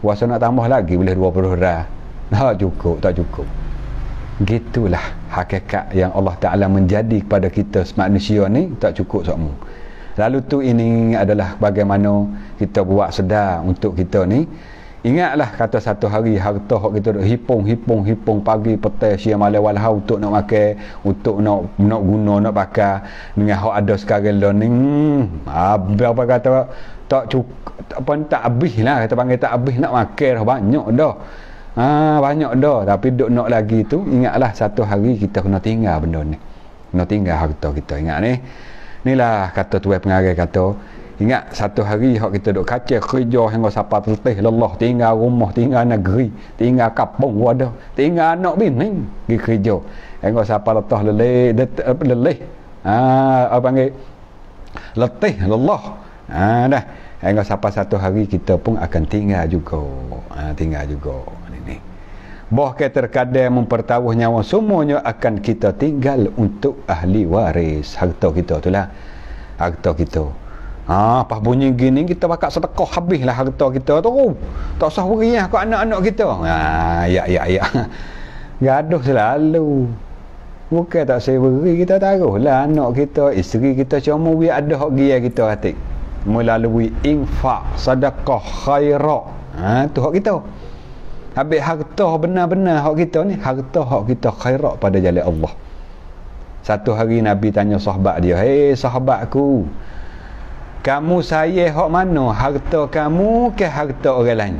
Puasa nak tambah lagi boleh 20 dah. Tak cukup, tak cukup. Gitulah hakikat yang Allah Ta'ala menjadi kepada kita manusia ni, tak cukup semua. Lalu tu ini adalah bagaimana kita buat sedar untuk kita ni Ingatlah kata satu hari harta hak kita duk hipung pagi petang siang malam walhau untuk nak makan, untuk nak guna, nak pakai dengan hak ada sekarang ni. Apa kata tak cukup, apa tak habis lah, kata panggil tak habis, nak makan dah banyak dah. Banyak dah, tapi duk nak lagi tu. Ingatlah satu hari kita kena tinggal benda ni, kena tinggal harta kita. Ingat ni, inilah kata tuan pengarang kata, ingat satu hari hak kita duk kacau kerja hingga sampai tertih lelah, tinggal rumah, tinggal negeri, tinggal kampung ada, tinggal anak bini pergi kerja hingga sampai letah lelih apa panggil letih lelah dah, hingga sampai satu hari kita pun akan tinggal juga. Tinggal juga ini. Bahkan terkadang mempertaruh nyawa semuanya akan kita tinggal untuk ahli waris harta kita tu lah, harta kita. Pas bunyi gini kita bakal sedekah habislah harta kita tu. Tak usah beri lah kat anak-anak kita. Ya. Gaduh selalu. Bukan tak saya beri, kita taruhlah anak kita, isteri kita, cuma biar ada hak gia kita hati. Melalui infak, sedekah, khairat. Tu hak kita. Habis harta benar-benar hak kita ni, harta hak kita khairat pada jalan Allah. Satu hari Nabi tanya sahabat dia, "Hei sahabatku, kamu saya hak mana? Harta kamu ke harta orang lain?"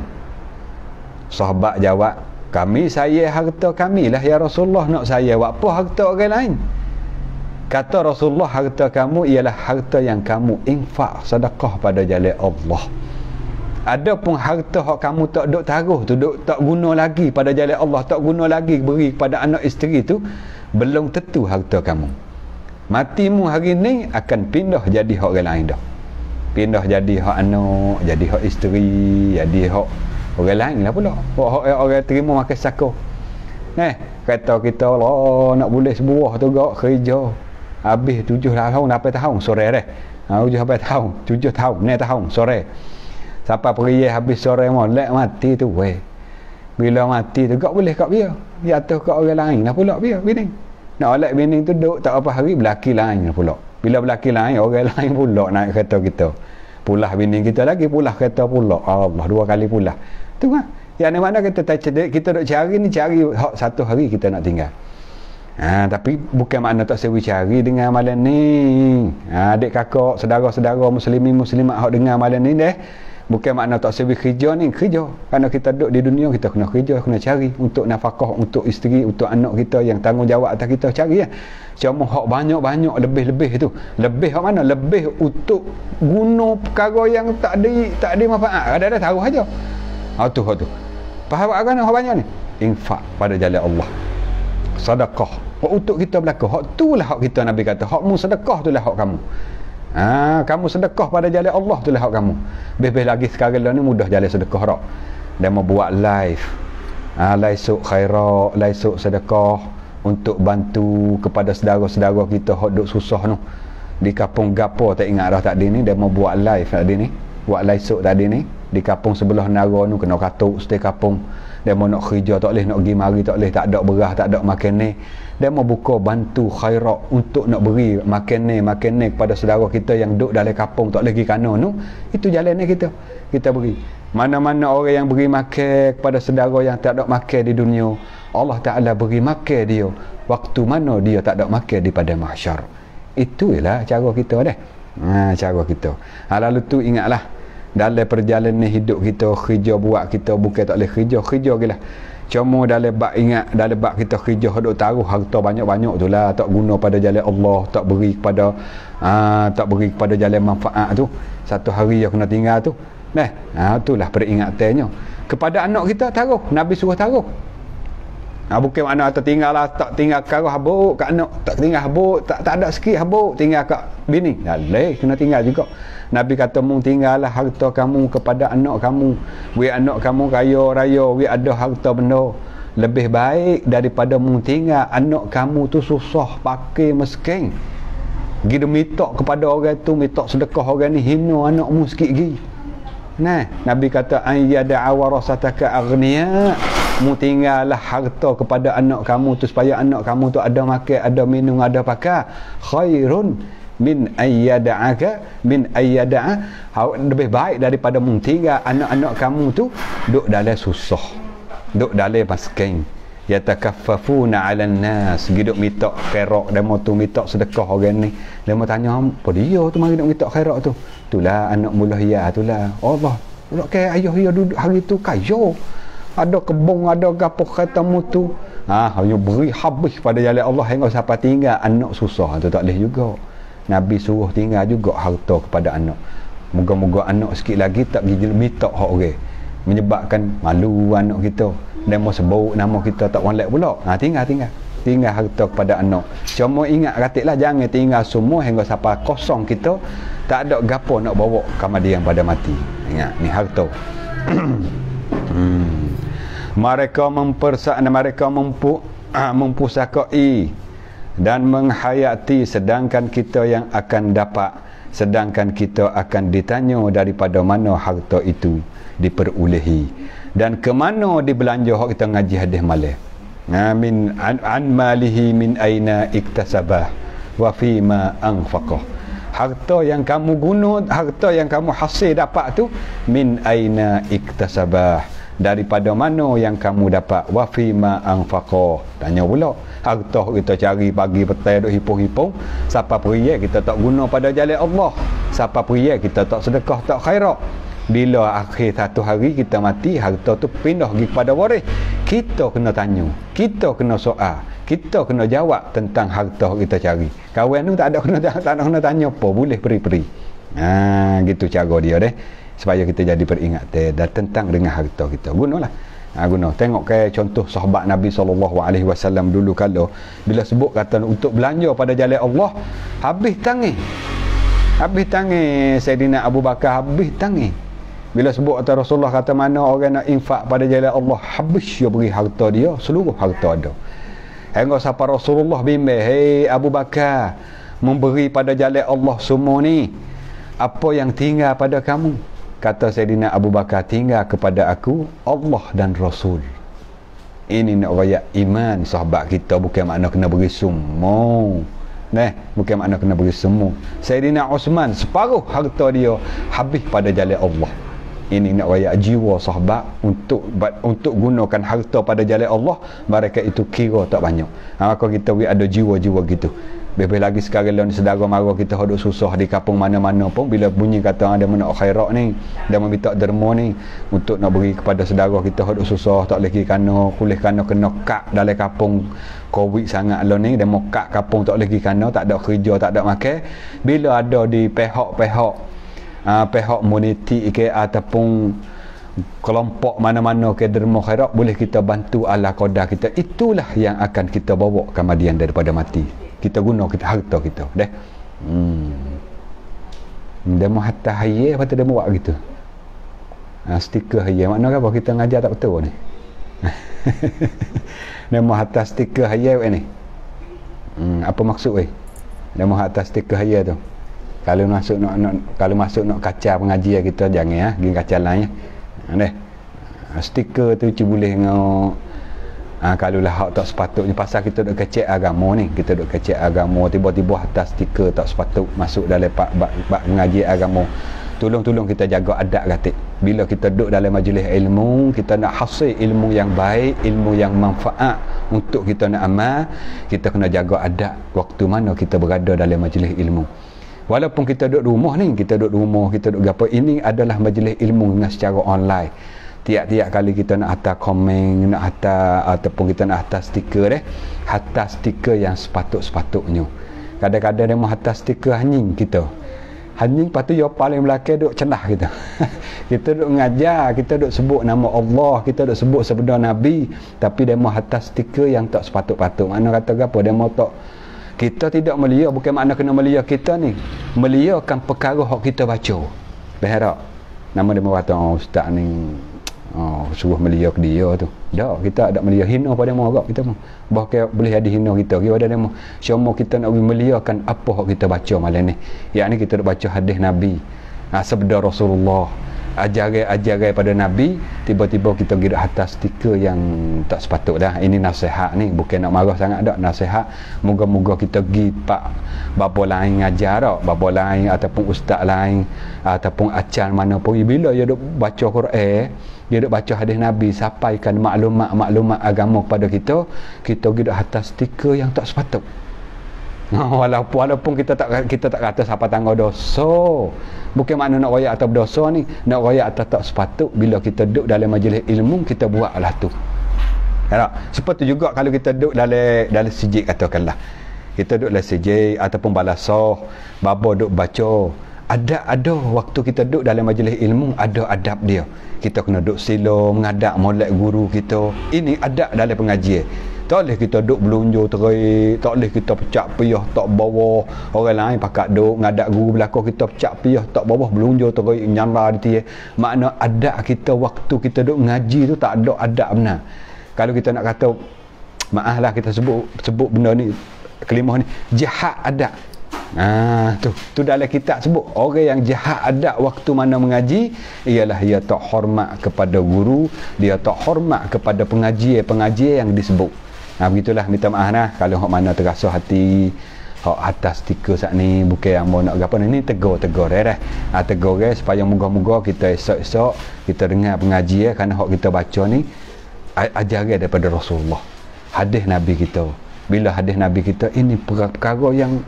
Sahabat jawab, "Kami saya harta kami lah ya Rasulullah, nak saya buat apa harta orang lain?" Kata Rasulullah, harta kamu ialah harta yang kamu infak, sedekah pada jalan Allah. Adapun harta hak kamu tak duk taruh tu, duk tak guna lagi pada jalan Allah, tak guna lagi beri kepada anak isteri tu, belum tentu harta kamu. Matimu hari ni akan pindah jadi hak orang lain dah. Pindah jadi hak anak, jadi hak isteri, jadi hak orang lain lah pula. Hak orang terima makan sako. Kata kita lah nak boleh sebuah tu gak kerja. Habis 7 tahun, 8 tahun sore dah. 7 tahun, 7 tahun, 9 tahun sore. Sampai pergi habis sore molek mati tu weh. Bila mati tu gak boleh kat dia. Dia atas kat orang lain lah pula dia bini. Nak oleh bini tu duk tak apa hari belaki lain lah pula. Bila belaki lain, orang lain pula naik kereta kita. Pulah bini kita lagi, pulah kereta pula. Allah, 2 kali pulah. Tu kan. Yang ni mana kita duk cari ni, cari satu hari kita nak tinggal. Tapi bukan makna tak sewi cari dengan malam ni. Adik kakak, saudara-saudara muslimat hak dengar malam ni deh. Bukan makna tak sewi kerja ni, kerja. Kerana kita duduk di dunia, kita kena kerja, kena cari untuk nafkah, untuk isteri, untuk anak kita yang tanggungjawab atas kita, cari ya. Cuma hak banyak-banyak, lebih-lebih tu. Lebih hak mana? Lebih untuk guna perkara yang tak ada manfaat. Ada taruh aja. Tu. Faham kan hak banyak ni? Infak pada jalan Allah. Sedekah. Hak untuk kita belaka. Hak tulah hak kita, Nabi kata. Hakmu sedekah tulah hak kamu. Kamu sedekah pada jalan Allah tu lah hak kamu. Lebih lagi sekarang ni mudah jalan sedekah rak. Dan mau buat live. Laisuk khairat, laisuk sedekah untuk bantu kepada saudara-saudara kita hak duk susah tu. Di kampung gapo tak ingat dah tadi ni, dia mau buat live tadi ni. Buat laisuk tadi ni di kampung sebelah Nara tu, kena katuk setiap kampung. Dia mau nak kerja tak boleh, nak pergi mari tak boleh, tak ada beras, tak ada makan ni. Dia mau buka bantu khairat untuk nak beri makan ni kepada saudara kita yang duduk dalam kampung tak boleh pergi kanan tu. Itu jalan ni kita beri. Mana-mana orang yang beri makan kepada saudara yang tak ada makan di dunia, Allah Ta'ala beri makan dia waktu mana dia tak ada makan di pada mahsyar. Itulah cara kita dah. Cara kita. Lalu tu ingatlah, dalam perjalanan hidup kita, kerja buat kita bukan tak boleh kerja gila. Cuma dalam bab ingat, dalam bab kita kerja duk taruh harta banyak-banyak tu lah, tak guna pada jalan Allah, tak beri kepada jalan manfaat tu. Satu hari yang kena tinggal tu. Itulah peringatannya. Kepada anak kita taruh, Nabi suruh taruh. Bukan makna tertinggal lah, tak tinggal karah habuk kat anak, tak tinggal habuk, tak ada sikit habuk, tinggal kat bini. Dalai kena tinggal juga. Nabi kata mung tinggallah harta kamu kepada anak kamu. We anak kamu kaya raya, we ada harta benda. Lebih baik daripada mung tinggal anak kamu tu susah, pakai miskin. Gitu minta kepada orang tu, minta sedekah orang ni, hina anakmu sikit lagi. Nabi kata ayyada warasataka aghniya, mu tinggallah harta kepada anak kamu tu supaya anak kamu tu ada makan, ada minum, ada pakai. Khairun min ayyada'aka min ayyada'a, lebih baik daripada tinggal anak-anak kamu tu duk dalam susah, duk dalam miskin, yatakaffafuna 'alan nas, giduk mitok khairat demo tu, mitok sedekah orang ni. Demo tanya apa dia tu mari nak mitok khairat tu? Itulah anak mula ya itulah. Allah nak ke ayah dia duduk hari tu kaya, ada kebun, ada gapo kata mutu, hanya beri habis pada jalan Allah hingga sampai tinggal anak susah tu tak boleh juga. Nabi suruh tinggal juga harta kepada anak. Moga-moga anak sikit lagi tak pergi mitok hak orang, menyebabkan malu anak kita, dan mau sebut nama kita tak molek pula. Tinggal harta kepada anak. Cuma ingat katiklah jangan tinggal semua hingga sampai kosong kita, tak ada gapo nak bawa kemudian pada mati. Ingat ni harta. Mereka mempusakai dan menghayati, sedangkan kita yang akan dapat, sedangkan kita akan ditanya daripada mana harta itu diperolehi dan ke mana dibelanja. Hak kita ngaji hadis malam, min an malihi min aina iktasabah wa fi ma anfaqah. Harta yang kamu guna, harta yang kamu hasil dapat tu, min aina iktasabah, daripada mana yang kamu dapat, wa fi ma anfaqah. Tanya pula, harta kita cari pagi petang duk hipung-hipung, siapa periak kita tak guna pada jalan Allah, siapa periak kita tak sedekah, tak khairat. Bila akhir satu hari kita mati, harta tu pindah pergi kepada waris. Kita kena tanya, kita kena soal, kita kena jawab tentang harta kita cari. Kawan tu tak ada kena tanya apa, boleh peri-peri. Gitu cara dia deh, supaya kita jadi peringatan dan tentang dengan harta kita. Gunalah. Guna. Tengok ke contoh sahabat Nabi SAW dulu kalau bila sebut kata untuk belanja pada jalan Allah, habis tangi Sayyidina Abu Bakar, habis tangi. Bila sebut kata Rasulullah kata mana orang nak infak pada jalan Allah, habis dia beri harta dia, seluruh harta ada. Hingga sampai Rasulullah bimbang, hei Abu Bakar, memberi pada jalan Allah semua ni, apa yang tinggal pada kamu? Kata Sayyidina Abu Bakar, tinggal kepada aku Allah dan Rasul. Ini nak raya iman sahabat kita, bukan makna kena beri semua. Bukan makna kena beri semua. Sayyidina Osman separuh harta dia habis pada jalan Allah. Ini nak raya jiwa sahabat untuk gunakan harta pada jalan Allah. Mereka itu kira tak banyak. Maka kita ada jiwa-jiwa gitu. Lebih lagi sekarang ni saudara mara kita hodok susah di kampung mana-mana pun, bila bunyi kata ada menak khairat ni, dia meminta derma ni untuk nak beri kepada saudara kita hodok susah, tak boleh kena kak dalam kampung Covid sangat lah ni, dia mau kak kampung tak boleh kena, tak ada kerja, tak ada makan. Bila ada di pihak komuniti ke ataupun kelompok mana-mana ke derma khairat, boleh kita bantu ala qadar kita, itulah yang akan kita bawa kemudian daripada mati. Kita guna harta kita dah. Dia mau hatta hayya, patut dia buat gitu. Stiker hayya makna apa? Kita ngajar tak betul ni. Dia mau hatta stiker hayya ni. Apa maksud dia mau hatta stiker hayya tu? Kalau masuk nak kaca pengajian kita jangan pergi kaca lain ya. Stiker tu boleh kalau lah hak tak sepatutnya, pasal kita duk kecek agama ni, kita duk kecek agama, tiba-tiba atas stiker tak sepatut masuk dalam bab mengaji agama. Tolong kita jaga adab katik. Bila kita duduk dalam majlis ilmu, kita nak hasil ilmu yang baik, ilmu yang manfaat untuk kita nak amal, kita kena jaga adab waktu mana kita berada dalam majlis ilmu. Walaupun kita duduk rumah ni, kita duduk apa, ini adalah majlis ilmu dengan secara online. Tiap-tiap kali kita nak hantar komen, nak hantar ataupun kita nak hantar stiker hantar stiker yang sepatutnya. Kadang-kadang dia mau hantar stiker anjing kita. Anjing patut dia paling belakang duk cendah kita. Kita duk ngajar, kita duk sebut nama Allah, kita duk sebut sabda Nabi, tapi dia mau hantar stiker yang tak sepatut-patut. Mana kata apa? Dia mau tak, kita tidak melia, bukan makna kena melia kita ni. Meliakan perkara hak kita baca. Berharap nama dia mau kata ustaz ni suruh melia ke dia tu. Dah, kita ada melia, hina pada dia agak kita mah. Bahkan boleh ada hina kita kepada dia mah. Cuma kita nak meliakan apa hak kita baca malam ni. Yakni kita nak baca hadis Nabi, sabda Rasulullah, ajaran pada Nabi, tiba-tiba kita pergi atas stiker yang tak sepatut dah. Ini nasihat ni, bukan nak marah sangat dak, nasihat. Moga-moga kita pergi pak bapa lain ngajar dak, bapa lain ataupun ustaz lain ataupun acar mana pun, bila dia duk baca Quran, dia duk baca hadis Nabi, sampaikan maklumat agama kepada kita pergi atas stiker yang tak sepatut. Walaupun kita tak kata siapa tangga dosa, bukan makna nak royak atas dosa ni, nak royak atas tak sepatut. Bila kita duduk dalam majlis ilmu, kita buatlah tu. Seperti juga kalau kita duduk dalam sijil, katakanlah kita duduk dalam sijil ataupun balasah, baba duduk baca, ada waktu kita duduk dalam majlis ilmu, ada adab dia. Kita kena duduk sila menghadap molek guru kita. Ini adab dalam pengajian. Tak boleh kita duduk belunjur terik, tak boleh kita pecak piyah tak bawah. Orang lain pakat duduk ngadap guru belakang, kita pecak piyah tak bawah, belunjur terik nyala di tiang. Makna adab kita waktu kita duduk ngaji tu tak ada adab benar. Kalau kita nak kata maaflah kita sebut benda ni, kelimah ni jahat adab. Tu dalam kitab sebut orang yang jahat adab waktu mana mengaji ialah dia tak hormat kepada guru, dia tak hormat kepada pengajian yang disebut. Begitulah, minta maaf lah kalau hok mana terasa hati hok atas stiker saat ni bukan yang mau nak gapo ni, tegur supaya moga-moga kita esok-esok kita dengar pengajian, kerana hok kita baca ni ajaran daripada Rasulullah, hadis Nabi kita. Bila hadis Nabi kita ini perkara yang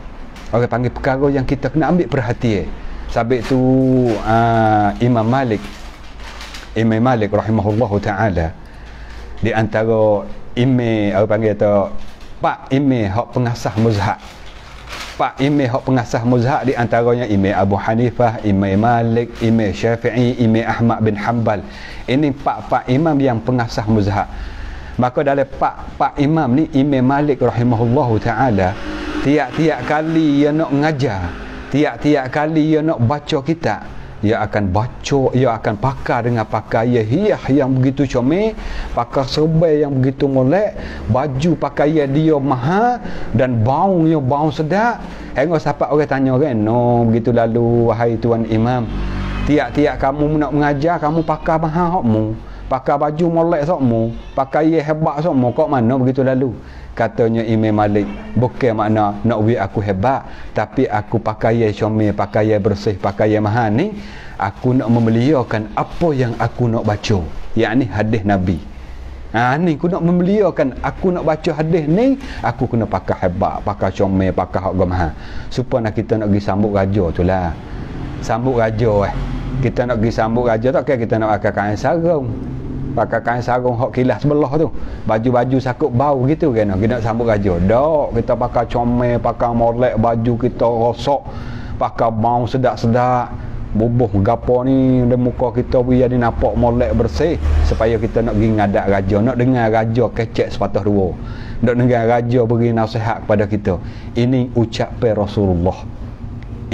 orang panggil perkara yang kita kena ambil perhatian. Sabit tu Imam Malik rahimahullahu taala, di antara orang panggil tu pak imam hak pengasah mazhab, di antaranya Imam Abu Hanifah, Imam Malik, Imam Syafi'i, Imam Ahmad bin Hanbal. Ini pak imam yang pengasah mazhab. Maka dalam pak imam ni, Imam Malik rahimahullahu taala, tiap-tiap kali dia nak mengajar, tiap-tiap kali dia nak baca kitab, dia akan baca, dia akan pakar dengan pakaian hiyah yang begitu comel, pakar serbai yang begitu molek, baju pakaian dia mahal dan baunya bau sedap. Hingga sampai orang tanya kan, no begitu lalu wahai tuan imam, tiap-tiap kamu nak mengajar kamu pakar mahal hokmu, pakar baju molek sokmu, pakaian hebat sokmu, kok mana begitu lalu? Katanya Imam Malik, bukan makna nak buat aku hebat, tapi aku pakaian comel, pakaian bersih, pakaian mahal ni, aku nak memeliharkan apa yang aku nak baca, yakni hadis Nabi. Ni aku nak memeliharkan, aku nak baca hadis ni, aku kena pakai hebat, pakai comel, pakai harga mahal. Supaya kita nak pergi sambut raja tu lah. Sambut raja kita nak pergi sambut raja tak kira kita nak pakai kain sarung. Pakai kain sarung hok kilas sebelah tu, baju-baju sakut bau gitu kan, kita nak sambut raja. Dak, kita pakai comel, pakai molek, baju kita rosak, pakai bau sedap-sedap, bubuh gapo ni di muka kita biar dia nampak molek bersih, supaya kita nak pergi ngadap raja, nak dengar raja kecek sepatah dua, nak dengar raja beri nasihat kepada kita. Ini ucapan Rasulullah,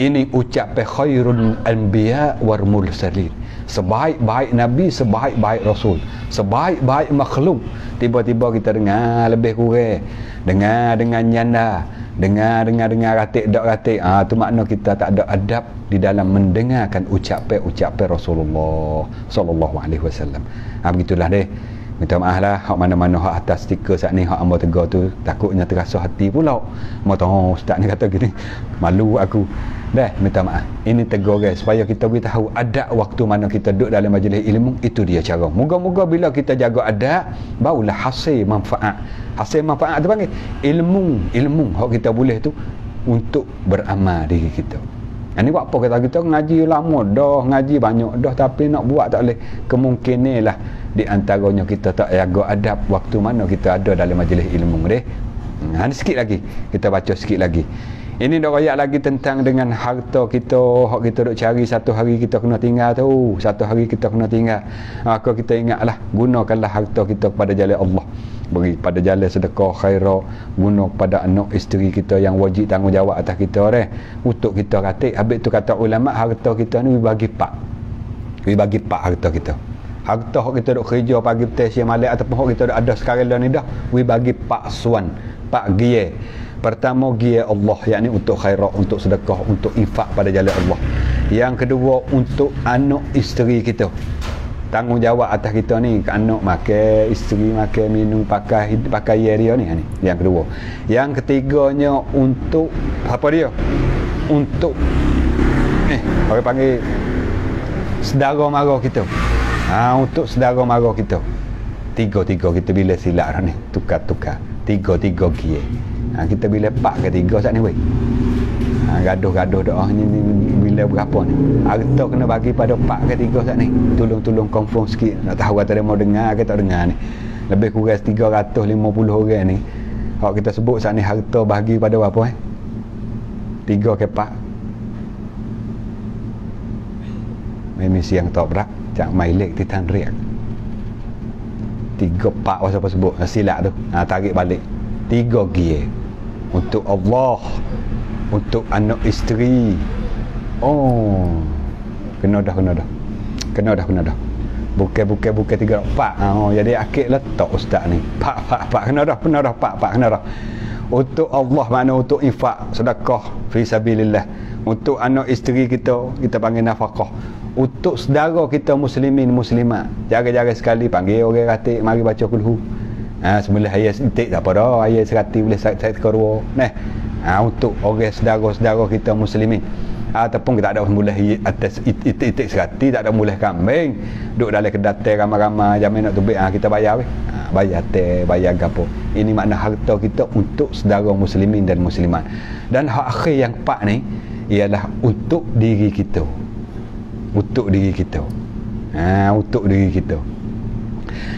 ini ucapan khairul anbiya wal mursalin, sebaik-baik Nabi, sebaik-baik Rasul, sebaik-baik makhluk. Tiba-tiba kita dengar lebih kurang, dengar dengan nyanda, dengar ratik dak ratik, tu makna kita tak ada adab di dalam mendengarkan ucapan Rasulullah sallallahu alaihi wasallam. Begitulah deh. Minta maaf lah hak mana-mana hak atas stiker saat ni hak hamba tegur tu, takutnya terasa hati pula. Mau tahu ustaz ni kata gini, malu aku. Dah, minta maaf. Ini tegur guys, supaya kita beritahu adab waktu mana kita duduk dalam majlis ilmu, itu dia cara. Moga-moga bila kita jaga adab, barulah hasil manfaat. Hasil manfaat tu panggil ilmu hak kita boleh tu untuk beramal diri kita. Ini buat apa kata kita ngaji lama dah, ngaji banyak dah, tapi nak buat tak boleh. Kemungkinan lah di antaranya kita tak jaga adab waktu mana kita ada dalam majlis ilmu deh. Ada sikit lagi, kita baca sikit lagi. Ini dah royak lagi tentang dengan harta kita, hak kita duk cari satu hari kita kena tinggal tu, satu hari kita kena tinggal. Maka kita ingatlah, gunakanlah harta kita kepada jalan Allah. Beri pada jalan sedekah khairah, guna pada anak isteri kita yang wajib tanggungjawab atas kita untuk kita ratik. Habis tu kata ulama, harta kita ni bagi pak. Bagi pak harta kita. Harta hak kita duk kerja pagi petang siang malam ataupun hak kita duk ada sekarang ni dah, bagi pak suan, pak gie. Pertama gie Allah, yakni untuk khairah, untuk sedekah, untuk infak pada jalan Allah. Yang kedua, untuk anak isteri kita. Tanggungjawab atas kita ni, anak makan, isteri makan, minum, pakai dia ni. Yang kedua. Yang ketiganya, untuk apa dia? Untuk orang panggil saudara mara kita. Untuk saudara mara kita. Tiga kita bila silap ni, tukar. Tiga gie. Kita bila pak ke tiga saat ni weh. Gaduh doa ni bila berapa ni. Harta kena bagi pada pak ke tiga saat ni. Tolong confirm sikit. Nak tahu kata dia mau dengar ke tak dengar ni. Lebih kurang 350 orang ni. Kalau kita sebut saat ni harta bagi pada berapa 3 ke pak. Memi siang tak berak. Cak mailek titan riak. 3 pak apa sebut. Silap tu. Tarik balik. 3 gie. Untuk Allah. Untuk anak isteri. Kena dah. Bukan 3 pak. Jadi akhir letak ustaz ni. Pak. Kena dah. Pak. Untuk Allah, makna untuk infak, sedekah fi sabilillah. Untuk anak isteri kita panggil nafkah. Untuk saudara kita muslimin muslimat, jaga-jaga sekali panggil orang ratik mari baca kulhu. Semula ayat intik tak apa dah, ayat 100 boleh saya kedua. Untuk orang saudara-saudara kita muslimin. Ataupun kita tak ada mulai atas itik 100, tak ada mulai kambing. Duduk dalam kedai ramai-ramai jamin nak tubik, kita bayar weh. Bayar teh, bayar gapo. Ini makna harta kita untuk saudara muslimin dan muslimat. Dan hak akhir yang 4 ni ialah untuk diri kita. Untuk diri kita. Untuk diri kita.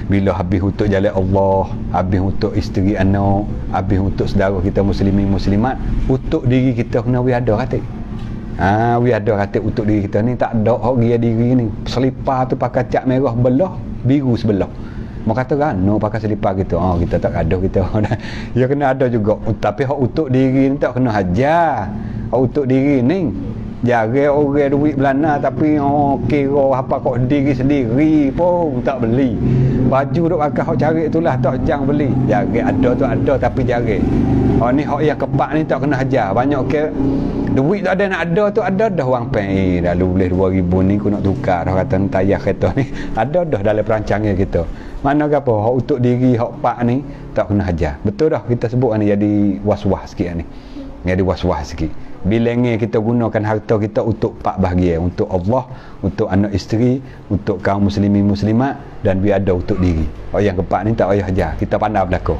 Bila habis untuk jalan Allah, habis untuk isteri anak, habis untuk saudara kita muslimin muslimat, untuk diri kita kena ada kata. Ada kata untuk diri kita ni tak ada hak dia diri ni. Selipar tu pakai cat merah belah, biru sebelah. Mau kata kan, pakai selipar kita. Kita tak gaduh kita. Ya kena ada juga. Tapi hak untuk diri ni tak kena hajar. Hak untuk diri ni jaga orang duit belana tapi kira apa kok diri sendiri pun tak beli. Baju duk pakai hak cari itulah tak jang beli. Jaga ada tu ada tapi jaga. Ni hak yang kepak ni tak kena hajar. Banyak ke duit tak ada nak ada tu ada dah wang pen. Dah boleh 2000 ni aku nak tukar dah kata tayar kereta ni. Ada dah dalam perancangan kita. Mana apa hak untuk diri hak pak ni tak kena hajar. Betul dah kita sebut ni jadi was-was sikit ni. Jadi was-was sikit. Bilangnya kita gunakan harta kita untuk 4 bahagian, untuk Allah, untuk anak isteri, untuk kaum muslimin muslimat dan biar ada untuk diri. Yang keempat ni tak payah hajar, kita pandai berlaku.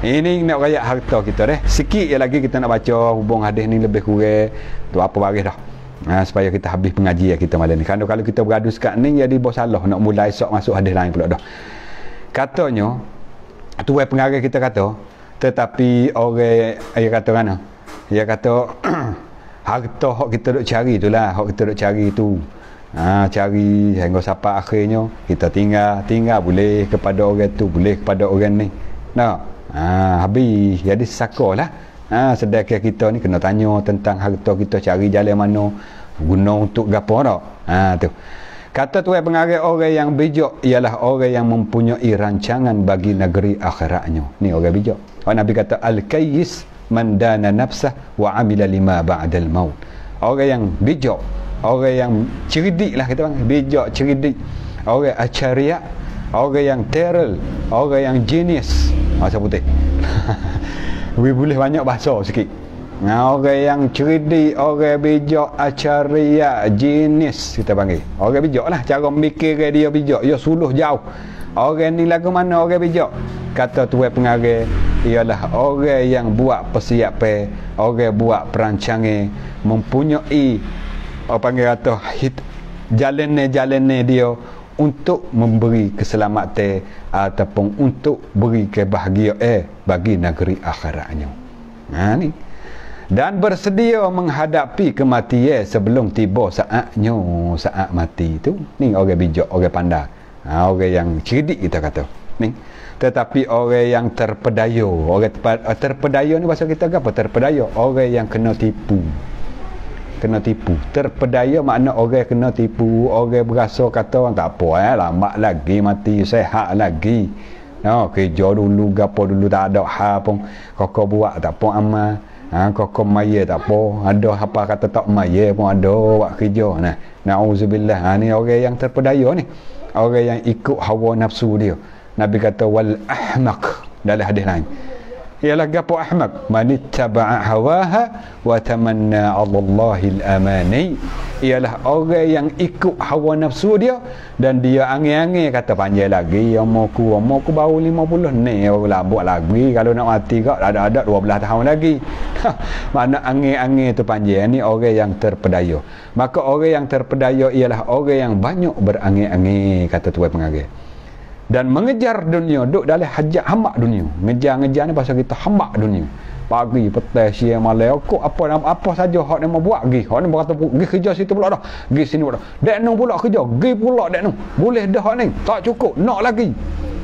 Ini nak rakyat harta kita deh. Sikit je lagi kita nak baca hubung hadis ni lebih kurang tu apa baris dah. Supaya kita habis pengajian kita malam ni. Kalau kita bergaduh sekat ni jadi bos salah nak mulai esok masuk hadis lain pula dah. Katanya tuan pengarah kita kata, tetapi orang dia kata mana? Dia kata harta hak kita duk cari itulah, hak kita duk cari tu. Cari hingga sampai akhirnya kita tinggal boleh kepada orang tu, boleh kepada orang ni. Habis jadi sakalah. Sedangkan kita ni kena tanya tentang harta kita cari jalan mana, guna untuk gapo dak. Tu. Kata tuan pengarah orang yang bijak ialah orang yang mempunyai rancangan bagi negeri akhiratnya. Ni orang bijak. Nabi kata al-kayyis man dana nafsah wa amila lima ba'dal maut. Orang yang bijak, orang yang cerdik lah kita panggil, bijak, cerdik, orang acaria, orang yang teral, orang yang genius. Bahasa putih. Boleh banyak bahasa sikit. Orang yang cerdik, orang bijak, acaria, genius kita panggil. Orang bijak lah, cara mikir dia bijak, dia suluh jauh. Orang ni lagu mana orang bijak? Kata tuan pengarah ialah orang yang buat persiapan, orang buat perancangan, mempunyai apa panggil kata jalan-jalan dia untuk memberi keselamatan ataupun untuk beri kebahagiaan bagi negeri akhiratnya. Ni. Dan bersedia menghadapi kematian sebelum tiba saatnya, saat mati tu. Ni orang bijak, orang pandai. Orang yang cerdik kita kata. Ni. Tetapi orang yang terpedaya, orang terpedaya ni bahasa kita apa? Terpedaya, orang yang kena tipu. Kena tipu. Terpedaya makna orang kena tipu, orang berasa kata tak apa lambat lagi mati, sehat lagi. Kerja dulu gapo dulu tak ada hal pun kokok buat tak apa amal. Kau maya tak apa, ada apa kata tak maya pun ada buat kerja. Nah, na'udzubillah. Ni orang yang terpedaya ni, orang yang ikut hawa nafsu dia. Nabi kata wal ahmaq dalam hadis lain. Ialah gapo ahmaq? Man ittaba'a hawaha wa tamanna 'ala Allahil amani. Ialah orang yang ikut hawa nafsu dia dan dia angin-angin kata panjang lagi umurku baru 50 ni labuk lagi, kalau nak mati kak ada 12 tahun lagi. Mana angin-angin tu panjang ni orang yang terpedaya. Maka orang yang terpedaya ialah orang yang banyak berangin-angin kata tuan pengajar. Dan mengejar dunia, duk dalam hajat hambak dunia. Ngejar ni pasal kita hambak dunia. Pagi, petang, siang, malam, kok apa saja hak nak buat pergi. Hak ni berkata pergi kerja situ pula dah. Pergi sini pula dah. Dek nung pula kerja, pergi pula dek nung. Boleh dah hak ni, tak cukup, nak lagi.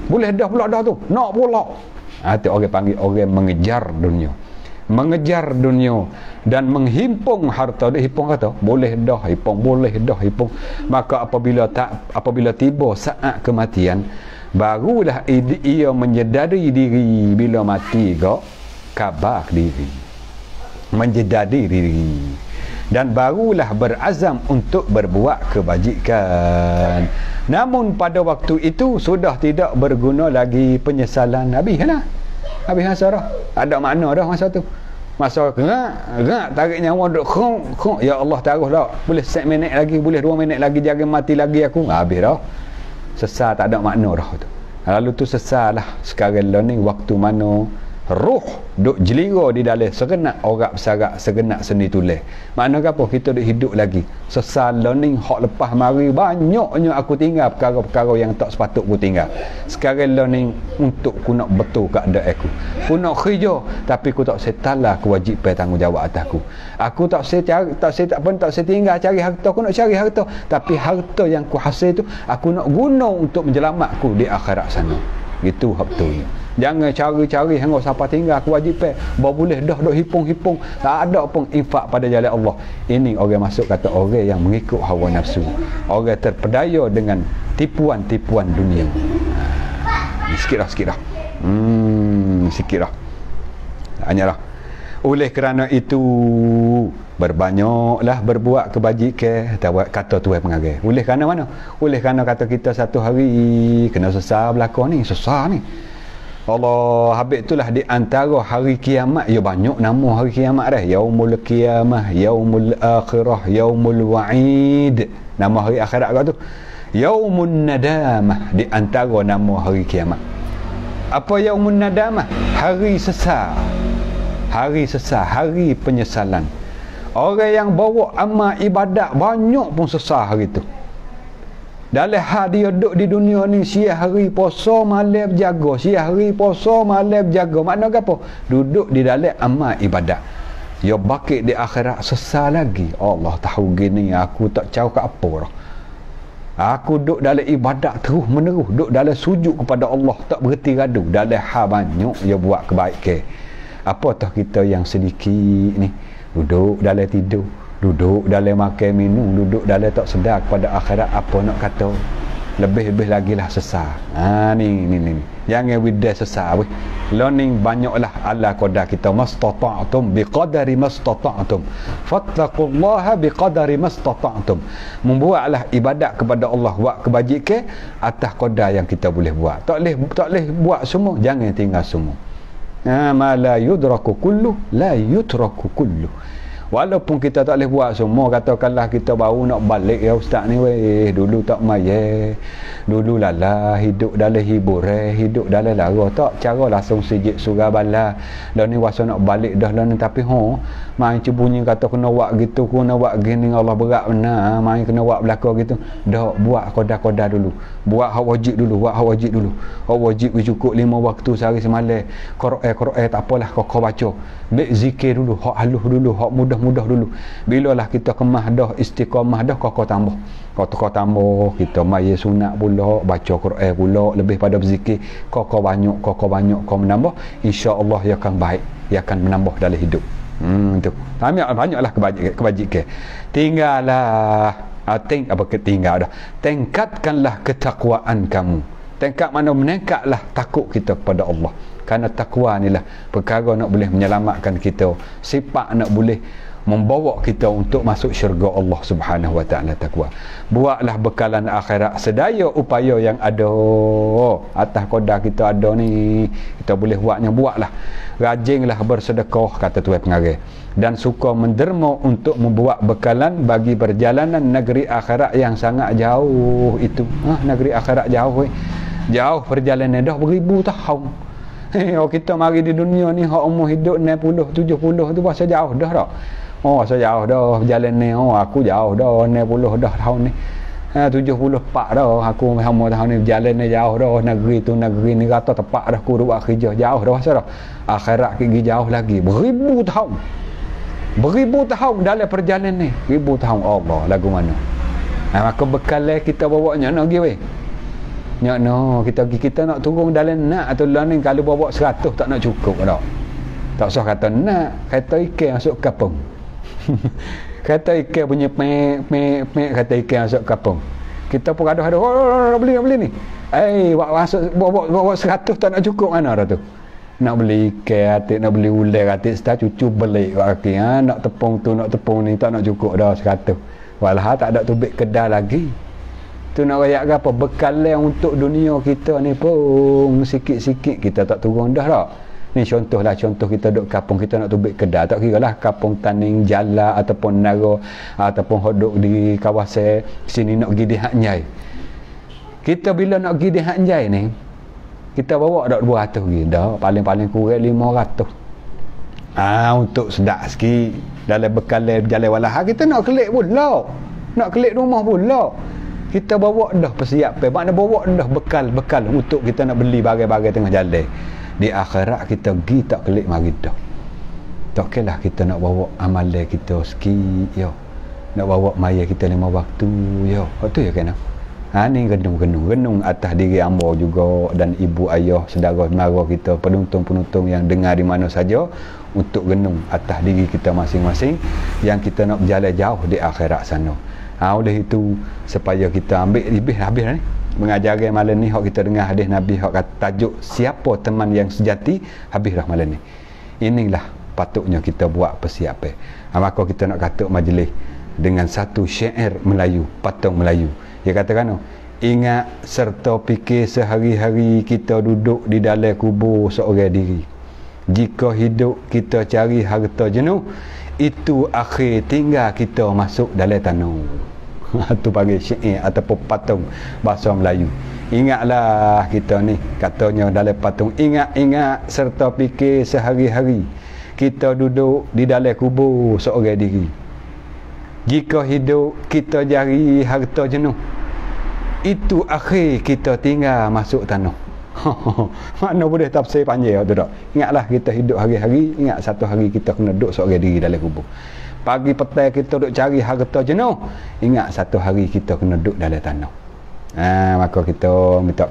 Boleh dah pula dah tu, nak pula. Tu orang panggil orang mengejar dunia. Mengejar dunia dan menghimpung harta dia. Himpung kata boleh dah himpung, boleh dah himpung. Maka apabila tiba saat kematian, barulah ia menyedari diri bila mati kau kabar diri, menjedari diri, dan barulah berazam untuk berbuat kebajikan. Namun pada waktu itu sudah tidak berguna lagi penyesalan. Habis dah. Ada makna dah masa tu. Masa gerak tarik nyawa duk khong, ya Allah taruh dah. Boleh 1 minit lagi, boleh 2 minit lagi, jangan mati lagi aku. Habis dah. Sesal tak ada makna dah tu. Lalu tu sesal lah. Sekarang ni waktu mana ruh duk jelira di dalam segenap orang bersarak, segenap seni tulis. Makna apa? Kita duk hidup lagi. Sesal ni hak lepas mari banyaknya aku tinggal perkara-perkara yang tak sepatut aku tinggal. Sekarang ni untuk ku nak betul keadaan aku. Ku nak kerja tapi ku tak setalah kewajipan tanggungjawab atasku. Aku tak saya tinggal cari harta, aku nak cari harta, tapi harta yang ku hasil tu aku nak guna untuk menyelamatku di akhirat sana. Gitu hak betulnya. Jangan cari-cari hangga siapa tinggal kewajipan. Boleh dah duk hipung-hipung, tak ada pun infak pada jalan Allah. Ini orang masuk kata orang yang mengikut hawa nafsu. Orang terpedaya dengan tipuan-tipuan dunia. Sikit dah. Sikit dah. Hanyalah. Oleh kerana itu berbanyaklah berbuat kebajikan, kata tuan pengajar. Oleh kerana mana? Oleh kerana kata kita satu hari kena sesal belakang ni, sesal ni. Allah, habis itulah di antara hari kiamat, ya banyak nama hari kiamat dah. Yaumul Qiyamah, Yaumul Akhirah, Yaumul Wa'id. Nama hari akhirat kau tu. Yaumun Nadamah, di antara nama hari kiamat. Apa Yaumun Nadamah? Hari sesal. Hari sesal, hari penyesalan. Orang yang bawa amal ibadat banyak pun sesal hari tu. Dalam hal dia duduk di dunia ni, siang hari puasa malam jaga, siang hari puasa malam jaga. Makna apa? Duduk di dalam amal ibadat. Ya bakit di akhirat sesal lagi. Allah tahu gini, aku tak tahu ke apa dah. Aku duduk dalam ibadat terus menerus, duduk dalam sujud kepada Allah, tak berhenti radu. Dalam hal banyak dia buat kebaikan. Apatah kita yang sedikit ni duduk dalam tidur, duduk dalam makan minum, duduk dalam tak sedar kepada akhirat. Apa nak kata? Lebih-lebih lagi lah sesal. Ni. Jangan widah sesal weh. Learning banyaklah ala qadar kita, mastata'tum biqadari mastata'tum. Fattaqullaha biqadari mastata'tum. Membuatlah ibadat kepada Allah, buat kebajikan atas qadar yang kita boleh buat. Tak boleh buat semua, jangan tinggal semua. Ma la yudraku kullu la yutraku kullu. Walaupun kita tak boleh buat semua, katakanlah kita baru nak balik ya ustaz ni weh, dulu tak mayat, dulu lala hidup dalam hiburan, hidup dalam lara, tak cara langsung sijik surah bala. Dan ni wasa nak balik dah lah ni, tapi main bunyi kata kena buat gitu, kena buat gini, Allah berat benar, main kena buat belakang gitu. Dah buat koda-koda dulu, buat hak wajib dulu, buat hak wajib dulu. Hak wajib cukup 5 waktu sehari semalam. Quran tak apalah kau baca. Baik zikir dulu, hak halus dulu, hak mudah dulu. Bilalah kita kemah dah, istiqamah dah, kau tambah. Kau tambah, kita maya sunat pula, baca Quran pula, lebih pada berzikir. Kau banyak, kau menambah, insya-Allah ia akan baik, ia akan menambah dalam hidup. Tu. Banyaklah kebajikan. Tinggallah tingkatkanlah ketakwaan kamu. Tingkat mana meningkatlah takut kita kepada Allah. Kerana takwa ni lah perkara nak boleh menyelamatkan kita, sifat nak boleh membawa kita untuk masuk syurga Allah Subhanahu wa taala. Takwa. Buatlah bekalan akhirat sedaya upaya yang ada. Atas qadar kita ada ni, kita boleh buatnya, buatlah. Rajinlah bersedekah, kata Tuan Pengarah, dan suka menderma untuk membuat bekalan bagi perjalanan negeri akhirat yang sangat jauh itu. Negeri akhirat jauh. Jauh perjalanan dah beribu tahun. Kita mari di dunia ni hak umur hidup 60 70 tu pasal jauh dah tak? So jauh dah jalan ni. Aku jauh dah 60 dah tahun ni. 74 dah aku hamba tahun ni, jalan ni jauh dah. Negeri ni kata tepat dah aku buat kerja jauh dah pasal dah. Akhirat pergi jauh lagi beribu tahun. Beribu tahun dalam perjalanan ni. Ribu tahun Allah lagu mana. Maka bekal kita bawanya nak pergi weh. Kita nak turun dalam nak atau lah ni kalau bawa 100 tak nak cukup dah. Tak usah kata nak, kata ikan masuk kapung. Kata ikan punya pek kata ikan masuk kapung. Kita pun ada beli ni. Bawa 100 tak nak cukup mana dah tu. Nak beli ikan atik, nak beli ular atik, setelah cucu beli kat kaki. Nak tepung tu, nak tepung ni tak nak cukup dah 100. Walah tak ada tubik kedai lagi. Tu nak rayak ke apa? Bekal untuk dunia kita ni pun sikit-sikit kita tak turun dah tak? Ni contoh kita duduk kapung, kita nak tubik kedai, tak kira lah kapung Taning, Jala ataupun Nara ataupun hodok di kawasan sini nak pergi di Hak Njai. Kita bila nak pergi di Hak Njai ni, kita bawa dak 200 pergi dah, paling-paling kurang 500. Untuk sedap sikit dalam bekal berjalan walah kita nak kelik pula. Nak kelik rumah pula. Kita bawa dah persiapan, makna bawa dah bekal untuk kita nak beli barang-barang tengah jalan. Di akhirat kita pergi tak kelik mari dah. Tak kelah kita nak bawa amalan kita sikit yo. Nak bawa maya kita 5 waktu yo. Itu ya kena. Ni genung atas diri hamba juga dan ibu ayah, saudara-saudara kita, penonton-penonton yang dengar di mana saja, untuk genung atas diri kita masing-masing yang kita nak berjalan jauh di akhirat sana. Oleh itu supaya kita ambil habis ni mengajaran malam ni, hak kita dengar hadis Nabi hak kata tajuk siapa teman yang sejati, habislah malam ni. Inilah patutnya kita buat persiapan. Maka kita nak kata majlis dengan satu syair Melayu, patung Melayu. Dia katakan, ingat serta fikir sehari-hari kita duduk di dalam kubur seorang diri. Jika hidup kita cari harta jenuh, itu akhir tinggal kita masuk dalam tanah. Itu bagi syair ataupun patung bahasa Melayu. Ingatlah kita ni, katanya dalam patung, ingat serta fikir sehari-hari kita duduk di dalam kubur seorang diri. Jika hidup kita cari harta jenuh, itu akhir kita tinggal masuk tanah. Mana boleh tafsir panjang tu tak? Ingatlah kita hidup hari-hari, ingat satu hari kita kena duduk seorang diri dalam kubur. Pagi petang kita duduk cari harta jenuh, ingat satu hari kita kena duduk dalam tanah. Maka kita minta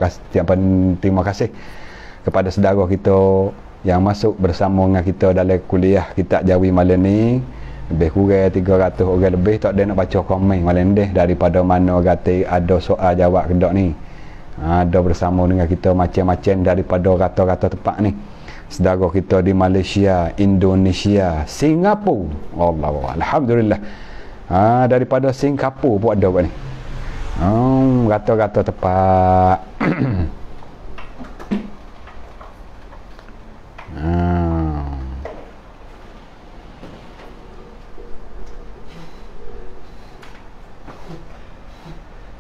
terima kasih kepada saudara kita yang masuk bersama dengan kita dalam kuliah Kitab Jawi malam ni. Lebih kurang 300 orang lebih tak ada nak baca komen malam ni daripada mana kata ada soal jawab kedak ni. Ada bersama dengan kita macam-macam daripada rata-rata tempat ni. Saudara kita di Malaysia, Indonesia, Singapura. Alhamdulillah. Daripada Singapura pun ada buat ni. Rata-rata tempat.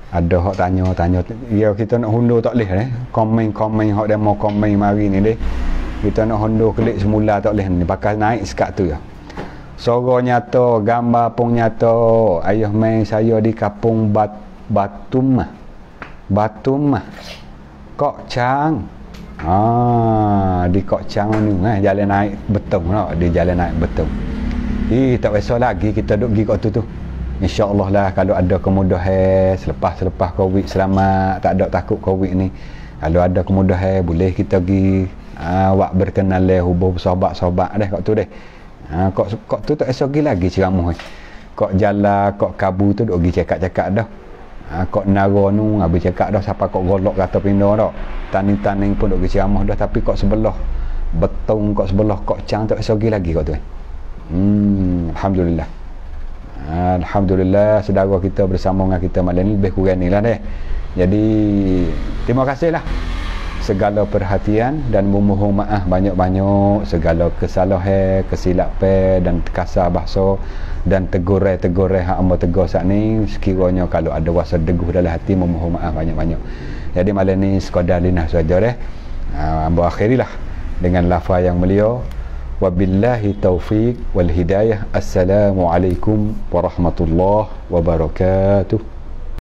Ada hak tanya ya kita nak hundur tak boleh komen hak dia mau komen mari ni deh. Kita nak hundur klik semula tak boleh ni, bakal naik sekat tu ya. Suara nyata, gambar pun nyata. Ayah main saya di kampung Batumah. Kok Chang. Di Kok Chang ni jalan naik betul tak? Di jalan naik betul. Tak besar lagi kita duk pergi kat tu. InsyaAllah lah kalau ada kemudahan selepas Covid selamat, tak ada takut Covid ni. Kalau ada kemudahan boleh kita pergi awak berkenalan hubung sahabat-sahabat dah kat tu deh. Kok tu tak esok lagi ceramah. Kok Jala, kok Kabu tu duk pergi cakap-cakap dah. Kok Nara nu habis cakap dah siapa kok golok kata pindah dah. Taning-taning pun duk pergi ceramah dah, tapi kok sebelah betung kok sebelah kok cang tak sogi lagi kau tu. Alhamdulillah. Alhamdulillah saudara kita bersama dengan kita malam ni lebih kurang ni lah deh. Jadi terima kasihlah segala perhatian dan memohon maaf banyak-banyak segala kesalahan, kesilapan dan kasar bahasa dan tegurai hak hamba tegur saat ni. Sekiranya kalau ada rasa deguh dalam hati, memohon maaf banyak-banyak. Jadi malam ni sekadar linah saja deh. Hamba akhirilah dengan lafaz yang mulia, wabillahi taufiq wal hidayah. Assalamualaikum warahmatullahi wabarakatuh.